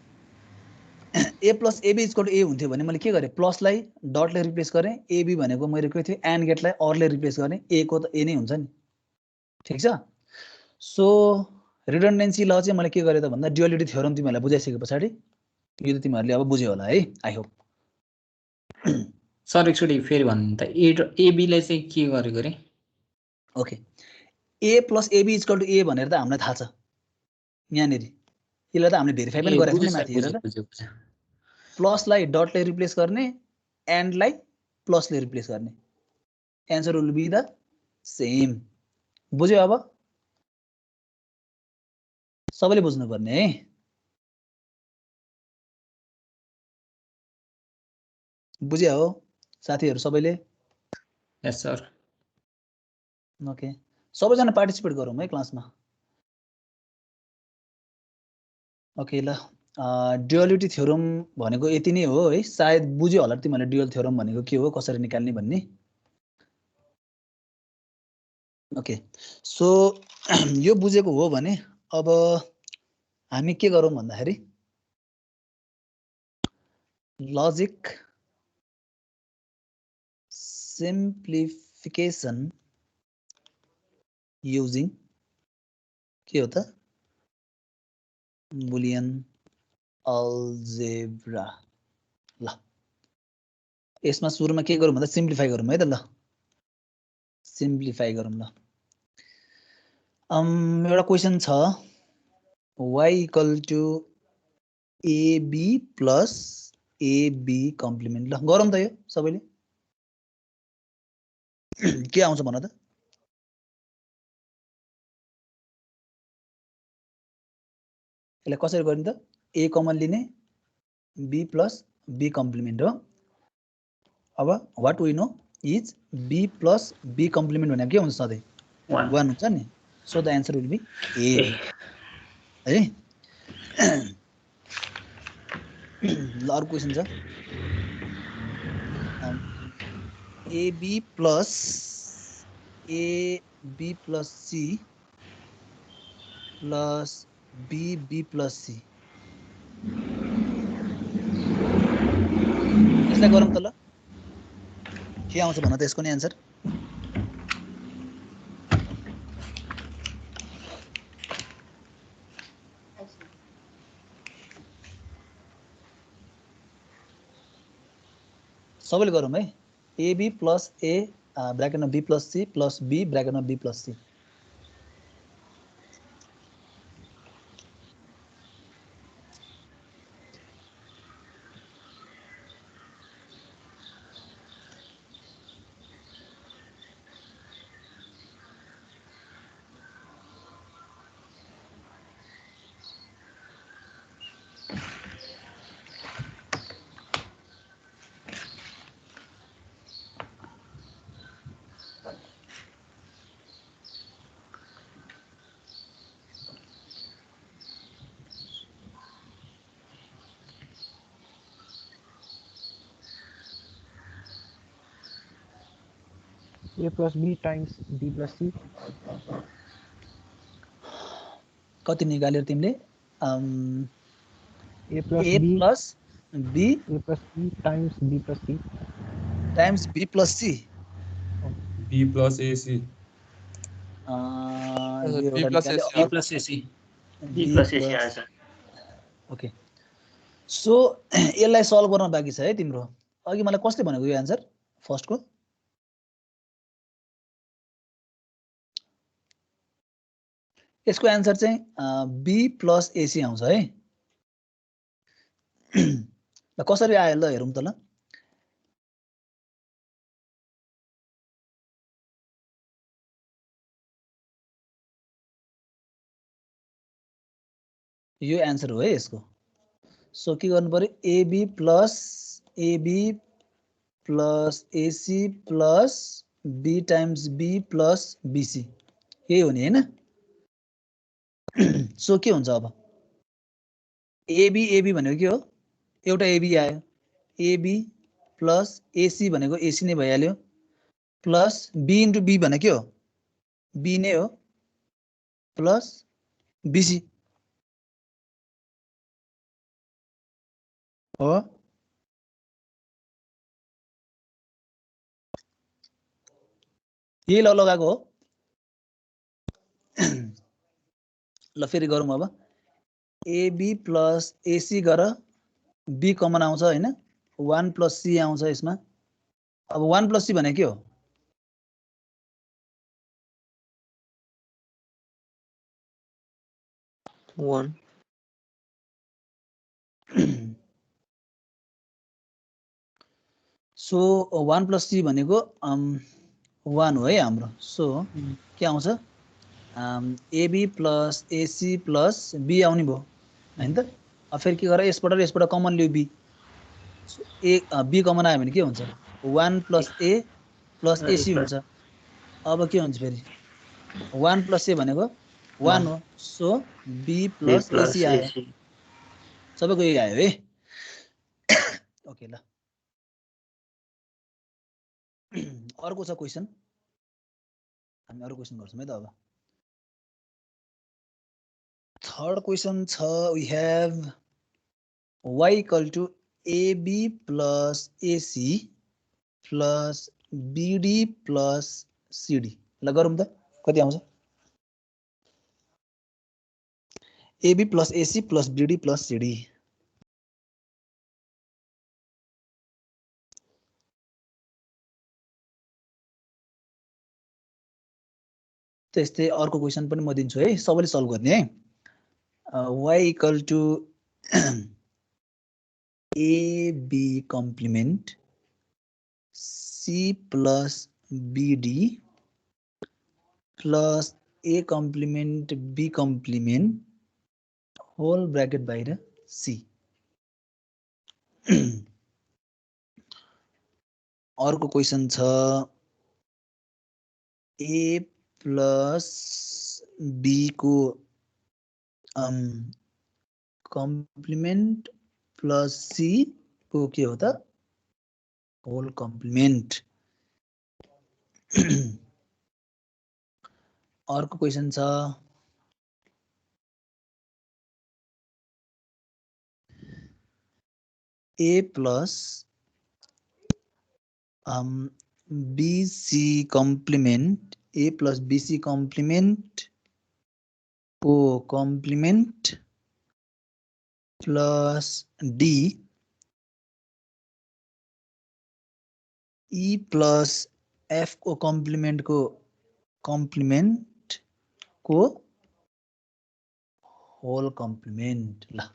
ए प्लस एबी इक्वल टु ए हुन्थ्यो भने मैले के गरेँ, प्लसलाई डटले रिप्लेस गरेँ, एबी भनेको मैले के थियो एन्ड गेटलाई अरले रिप्लेस गरेँ, ए को त ए नै हुन्छ नि, ठिक छ। सो रिडन्डेन्सी ल चाहिँ मैले के गरेँ त भन्दा ड्युअलिटी थ्योरम तिमीहरूलाई बुझाइसके पछाडि यो त तिमीहरूले अब बुझ्यो होला है, आई होप। सर एकचोटि फेरि भन्नु त एबीलाई चाहिँ के गरेको रे? Okay, A plus AB equal to A भनेर त हामीलाई थाहा छ यहाँनिर, यसलाई त हामीले भेरिफाई पनि गरेको छौँ नि माथि हेर त, प्लसलाई डटले रिप्लेस गर्ने, एन्डलाई प्लसले रिप्लेस गर्ने, answer will be the same. बुझ्यो अब? सबैले बुझ्नुपर्ने है। बुझ्यो हो साथीहरू सबैले? Yes sir. ओके, सबैजना पार्टिसिपेट गरौँ है क्लासमा। ओके ल, ड्युअलिटी थ्योरम भनेको यति नै हो है, सायद बुझ्यो होला तिमीहरूले ड्युअल थ्योरम भनेको के हो, कसरी निकाल्ने भन्ने। ओके, सो यो बुझेको हो भने अब हामी के गरौँ भन्दाखेरि लजिक सिम्प्लिफिकेसन युजिङ के हो त बुलियन अल्जेब्रा। ल यसमा सुरुमा के गरौँ भन्दा सिम्प्लिफाई गरौँ है त, ल सिम्प्लिफाई गरौँ। ल एउटा क्वेसन छ, y equal to AB plus AB complement. ल गरौँ त यो सबैले, के आउँछ भन त? यसलाई कसरी गर्ने त? ए कमन लिने, बी प्लस बी कम्प्लिमेन्ट हो। अब what we know is B plus B complement भनेको के हुन्छ सधैँ? 1 हुन्छ नि। So the answer will be A है। ल अर्को क्वेसन छ, AB plus AB plus C plus B plus C, यसलाई गरौँ त ल, के आउँछ भन त यसको नि एन्सर? सबैले गरौँ है, एबी प्लस ए ब्राकेटमा B plus C plus B ब्राकेटमा B plus C. A plus B times B plus C. कति निकाल्यो तिमीले? A plus A B plus B A plus B times B plus C times B plus C। B plus AC। यो B plus AC। B plus AC। B plus AC आएछ। ओके, सो यसलाई सल्भ गर्न बाँकी छ है तिम्रो। अघि मलाई कसले भनेको यो एन्सर फर्स्टको? यसको एन्सर चाहिँ बी प्लस एसी आउँछ है। ल कसरी आयो ल हेरौँ त ल। यो एन्सर हो है यसको। सो के गर्नु पर्यो, AB plus AC plus B times B plus BC यही हो नि हैन सो के हुन्छ अब एबी एबी भनेको के हो एउटा एबी आयो एबी प्लस एसी भनेको एसी नै भइहाल्यो प्लस बी इन्टु बी भनेको के हो बी नै हो प्लस बीसी हो यही लगाएको हो ल फेरि गरौँ अब एबी प्लस एसी गर बी कमन आउँछ हैन 1 प्लस सी आउँछ यसमा अब 1 प्लस सी भनेको के हो One. सो 1 प्लस सी भनेको 1 हो है हाम्रो सो के आउँछ AB plus AC plus B आउने भयो हैन त अब फेरि के गरेर यसबाट कमन लियो बी ए बी कमन आयो भने के हुन्छ 1 प्लस ए प्लस एसी हुन्छ अब के हुन्छ फेरि 1 प्लस ए भनेको 1 हो सो बी प्लस एसी आयो सबैको यही आयो है ओके ल अर्को छ क्वेसन हामी अरु क्वेसन गर्छौं है त अब थर्ड क्वेसन छ we have y equal to AB plus AC plus BD plus CD ल गरौँ त कति आउँछ AB plus AC plus BD plus CD त्यस्तै अर्को क्वेसन पनि म दिन्छु है सबैले सल्भ गर्ने है y equal to AB complement C plus BD plus A complement B complement whole bracket बाहिर C अर्को क्वेसन छ A plus B को complement प्लस सी को के हो त होल कम्प्लिमेन्ट अर्को क्वेसन छ A plus BC complement A plus BC complement को complement plus D E plus F को कम्प्लिमेन्ट को होल कम्प्लिमेन्ट ल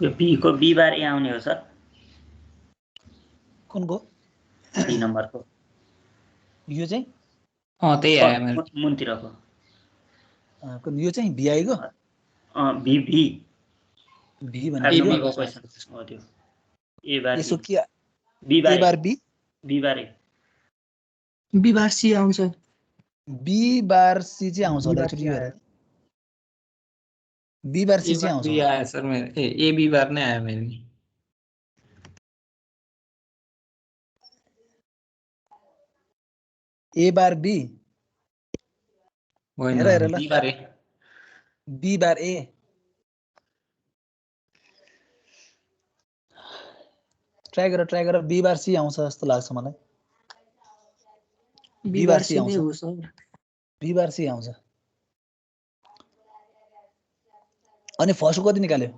यो बी को बी बार ए आउने हो सर कुनको बी नम्बरको यो चाहिँ त्यही आयो मेरो मुनतिरको कुन यो चाहिँ VI को बी बी V 5 भनेको नम्बरको क्वेसन हो त्यो ए बार यसो के B A bar B B bar A B bar C आउँछ B बार C चाहिँ आउँछ होला एकचोटि हेर B बार C चाहिँ आउँछ बी आयो सर मेरो ए बी बार नै आयो मेरो नि A बार B होइन हेर हेर ल be bar A B bar A try गर B बार C आउँछ जस्तो लाग्छ मलाई बी बार सी आउँछ नै हो सर B बार C आउँछ अनि फर्स्ट कति निकाल्यो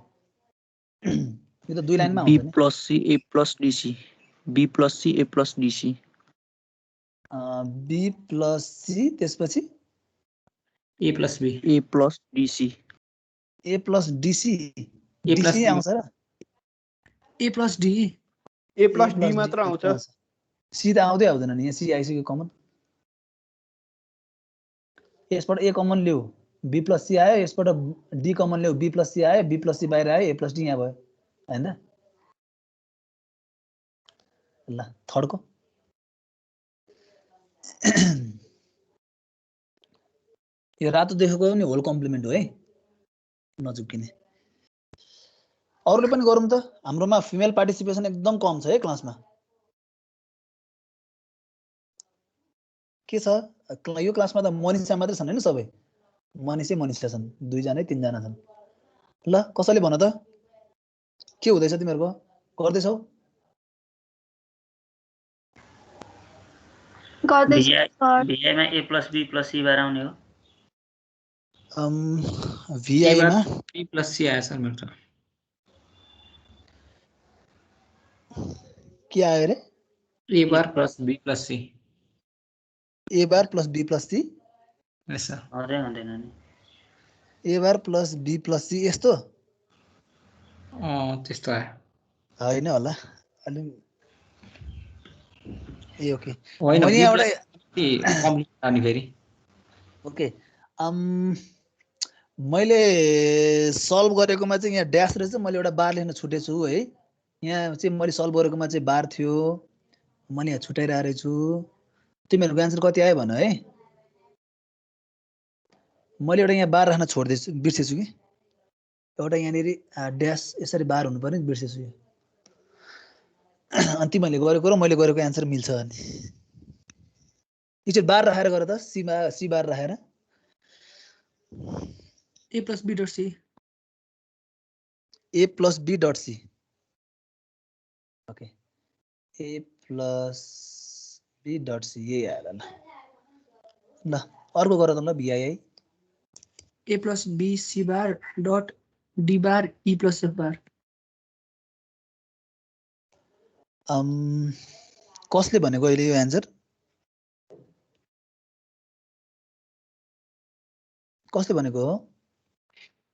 यो त दुई लाइनमा B आउँछ नि plus C A plus DC. B plus C A plus DC. B plus C त्यसपछि A plus B A plus DC. A plus DC A plus DC D. आउँछ र A plus D A plus D मात्र आउँछ C त आउँदै आउँदैन नि यहाँ C आइसक्यो कमन यसबाट A कमन ल्याऊ B प्लस C आयो यसबाट D कमन ल्याऊ B प्लस C आयो B प्लस C बाहिर आयो A प्लस D यहाँ भयो हैन ल थर्डको यो रातो देखेको नि होल कम्प्लिमेन्ट हो है नचुक्किने अरूले पनि गरौँ त हाम्रोमा फिमेल पार्टिसिपेसन एकदम कम छ है क्लासमा के छ यो क्लासमा त मनिषा मात्रै छन् हैन सबै मनिषा छन् दुईजना तीनजना छन् ल कसैले भन त के हुँदैछ तिमीहरुको गर्दैछौ VI मा A plus B plus C bar आउने हो VI मा बी प्लस सी आयो सर मेरो त के आयो रे A bar plus B plus C A bar plus B plus C yes sir हुँदै हुँदैन नि A bar plus B plus C यस्तो त्यस्तो आयो हैन होला अलि ए ओके होइन मैले बी एउटा कम्प्लिट आउने फेरि ओके मैले सल्भ गरेकोमा चाहिँ यहाँ ड्यास रहेछ मैले एउटा बार लेख्न छुटेछु है यहाँ चाहिँ मैले सल्भ गरेकोमा चाहिँ बार थियो मैले यहाँ छुटाइरहेको रहेछु तिमीहरूको एन्सर कति आयो भन है मैले एउटा यहाँ बार राख्न छोड्दैछु बिर्सेछु कि एउटा यहाँनिर ड्यास यसरी बार हुनु पर्ने बिर्सेछु यो अनि तिमीहरूले गरेको र मैले गरेको एन्सर मिल्छ अनि एकचोटि बार राखेर गर त सी बार राखेर A plus B dot C A plus B dot C okay A plus B dot C यही आयो ल अर्को गर त ल VI A plus B C bar dot D bar E plus F bar कसले भनेको अहिले यो एन्सर कसले भनेको हो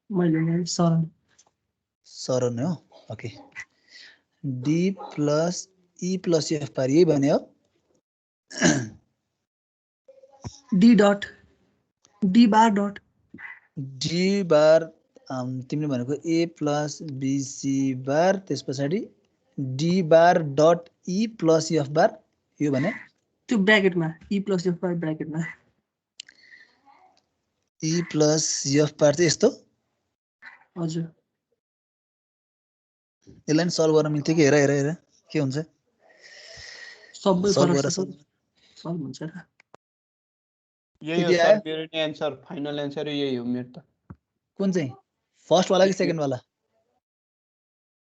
मैले सर शरण हो okay D plus E plus F bar यही भने हो D dot D bar dot D bar तिमीले भनेको A प्लस BC बार त्यस पछाडि D bar dot E plus F bar यो भने त्यो ब्र्याकेटमा ई प्लस एफ बार ब्र्याकेटमा E प्लस F बार चाहिँ यस्तो हजुर यसलाई नि सल्भ गर्न मिल्थ्यो कि हेर हेर हेर के हुन्छ सबै सल्भ फरक गरेर सल्भ हुन्छ र यही हो यदि सर आयो? मेरो नि एन्सर फाइनल एन्सर यही हो मेरो त कुन चाहिँ फर्स्ट वाला कि सेकेन्ड वाला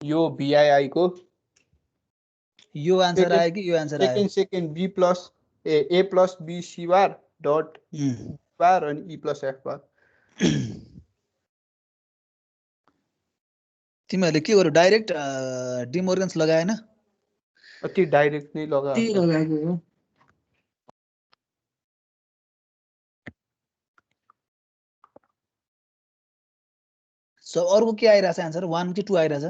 यो VII को यो आन्सर आयो कि यो आन्सर आयो second B plus A plus B C bar dot bar अनि E प्लस F बार तिमीहरूले के गर्यो डाइरेक्ट डिमोर्गन्स लगाएन अति डाइरेक्ट नै लगा त्यही लगाएको हो सो अरूको के आइरहेछ आन्सर 1 कि 2 आइरहेछ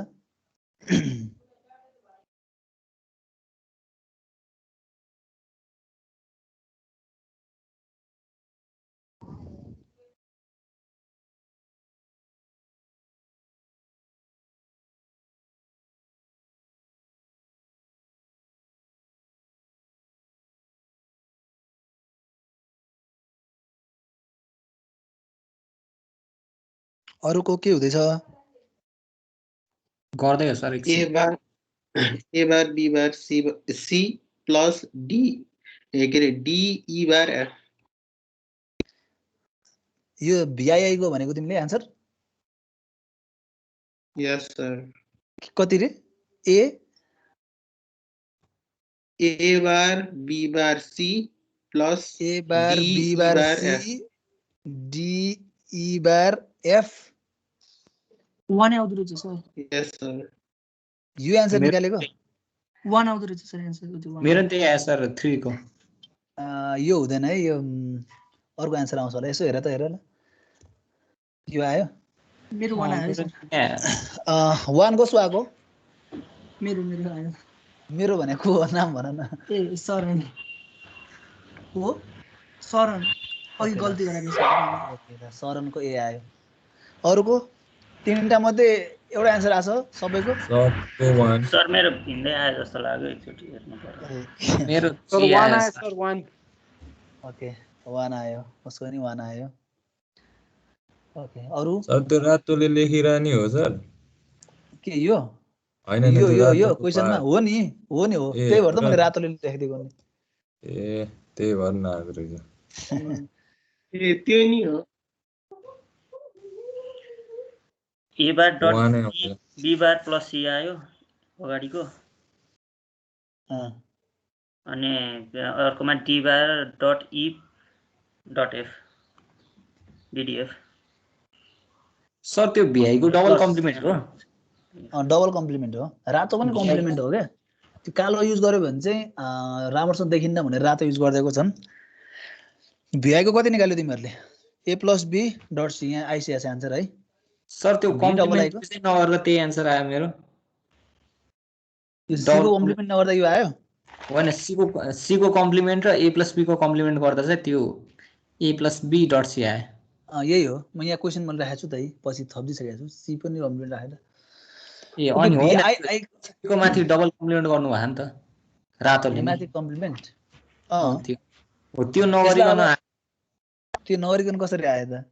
अरूको के हुँदैछ गर्दै हो सर ए एकछिन bar B bar C plus D के अरे डी ई बार एफ यो VII को भनेको तिमीले आन्सर यस सर कति रे A bar B bar C plus A bar D B E bar bar F C D E bar F 1 आउँदो रहेछ सर यस सर यो आन्सर निकालेको 1 आउँदो रहेछ सर आन्सर मेरो पनि त्यही आयो सर 3 को यो हुँदैन है यो अर्को आन्सर आउँछ होला यसो हेर त हेर ल यो आयो मेरो 1 आयो सर 1 कसो आएको मेरो आयो मेरो भनेको नाम भन न ए सरन को सरन अघि गल्ती गरेको सर ओके ल शरणको ए आयो अरूको तीनटा मध्ये एउटा आन्सर आछ सबैको सर मेरो भिन्दै आयो जस्तो लाग्यो एकचोटि हेर्नु पर्यो मेरो सर 3 1 आयो आयो सर। सर 1 ओके 1 आयो उसको नि 1 आयो ओके अरु सर त्यो रातोले लेखिरहने हो सर के यो होइन यो क्वेशनमा हो नि हो ए, त्यही भएर त मैले र- रातोले लेखिदिएको नि ए त्यही भएर नआएको रहेछ ए त्यो नि हो ए बार डट वानै आउँछ। बी बार प्लस सी आयो अगाडिको अँ, अनि अर्कोमा डी बार डट ई डट एफ डिडिएफ सर त्यो VI को डबल कम्प्लिमेन्ट हो डबल कम्प्लिमेन्ट हो रातो पनि कम्प्लिमेन्ट हो क्या त्यो कालो युज गर्यो भने चाहिँ राम्रोसँग देखिन्न भनेर रातो युज गरिदिएको छन् VI को कति निकाल्यो तिमीहरूले A plus B dot C यहाँ आइसिएछ आन्सर है सर त्यो V डबल कम्प्लिमेन्ट आइको चाहिँ नगर्दा त्यही आन्सर आयो मेरो यो C को कम्प्लिमेन्ट नगर्दा यो आयो होइन C को कम्प्लिमेन्ट र A प्लस B को कम्प्लिमेन्ट गर्दा चाहिँ त्यो A plus B dot C आयो यही हो म यहाँ क्वेसन मैले राखेको छु त है पछि थपिदिइसकेको छु C पनि कम्प्लिमेन्ट राखेर ए अनि होइन VI को माथि डबल कम्प्लिमेन्ट गर्नु भयो नि त रातोले नि। माथि कम्प्लिमेन्ट त्यो हो त्यो नगरिकन त्यो नगरिकन कसरी आयो त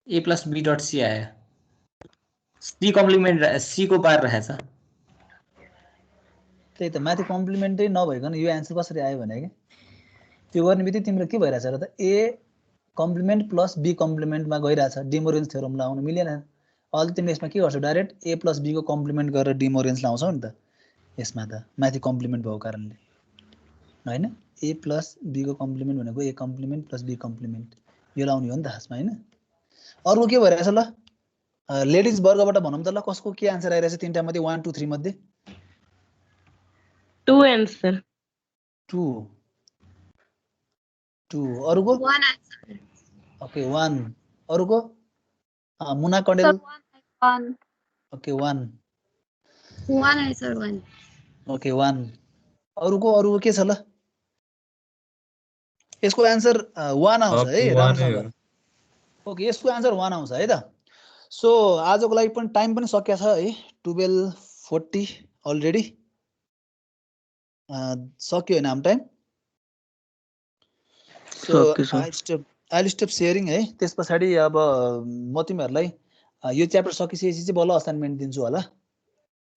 A plus B dot C आयो C कम्प्लिमेन्ट C को पार रहेछ त्यही त माथि कम्प्लिमेन्टै नभइकन यो एन्सर कसरी आयो भने कि त्यो गर्ने बित्तिकै तिम्रो के भइरहेछ र त A कम्प्लिमेन्ट प्लस B कम्प्लिमेन्टमा गइरहेछ डिमोरेन्स थ्योरम लाउनु मिलेन अहिले तिमीले यसमा के गर्छौ डाइरेक्ट A प्लस B को कम्प्लिमेन्ट गरेर डिमोरेन्स लाउँछौ नि त यसमा त माथि कम्प्लिमेन्ट भएको कारणले होइन A प्लस B को कम्प्लिमेन्ट भनेको A complement plus B complement यो लाउने हो नि त खासमा होइन अर्को के भइरहेछ ल लेडिज वर्गबाट भनौँ त ल कसको के आन्सर आइरहेछ तिनटा मध्ये 1 2 3 मध्ये 2 आन्सर 2 अरूको 1 आन्सर ओके 1 अरूको मुना कण्डेल 1 ओके 1 आन्सर 1 ओके 1 अरूको के छ ल यसको आन्सर 1 आउँछ है राम्रोसँग ओके यसको आन्सर 1 आउँछ है त सो आजको लागि पनि टाइम पनि सकिया छ है 12:40 अलरेडी सक्यो होइन हाम्रो time so I stop sharing है त्यस पछाडि अब म तिमीहरूलाई यो च्याप्टर सकिसकेपछि चाहिँ बल्ल असाइनमेन्ट दिन्छु होला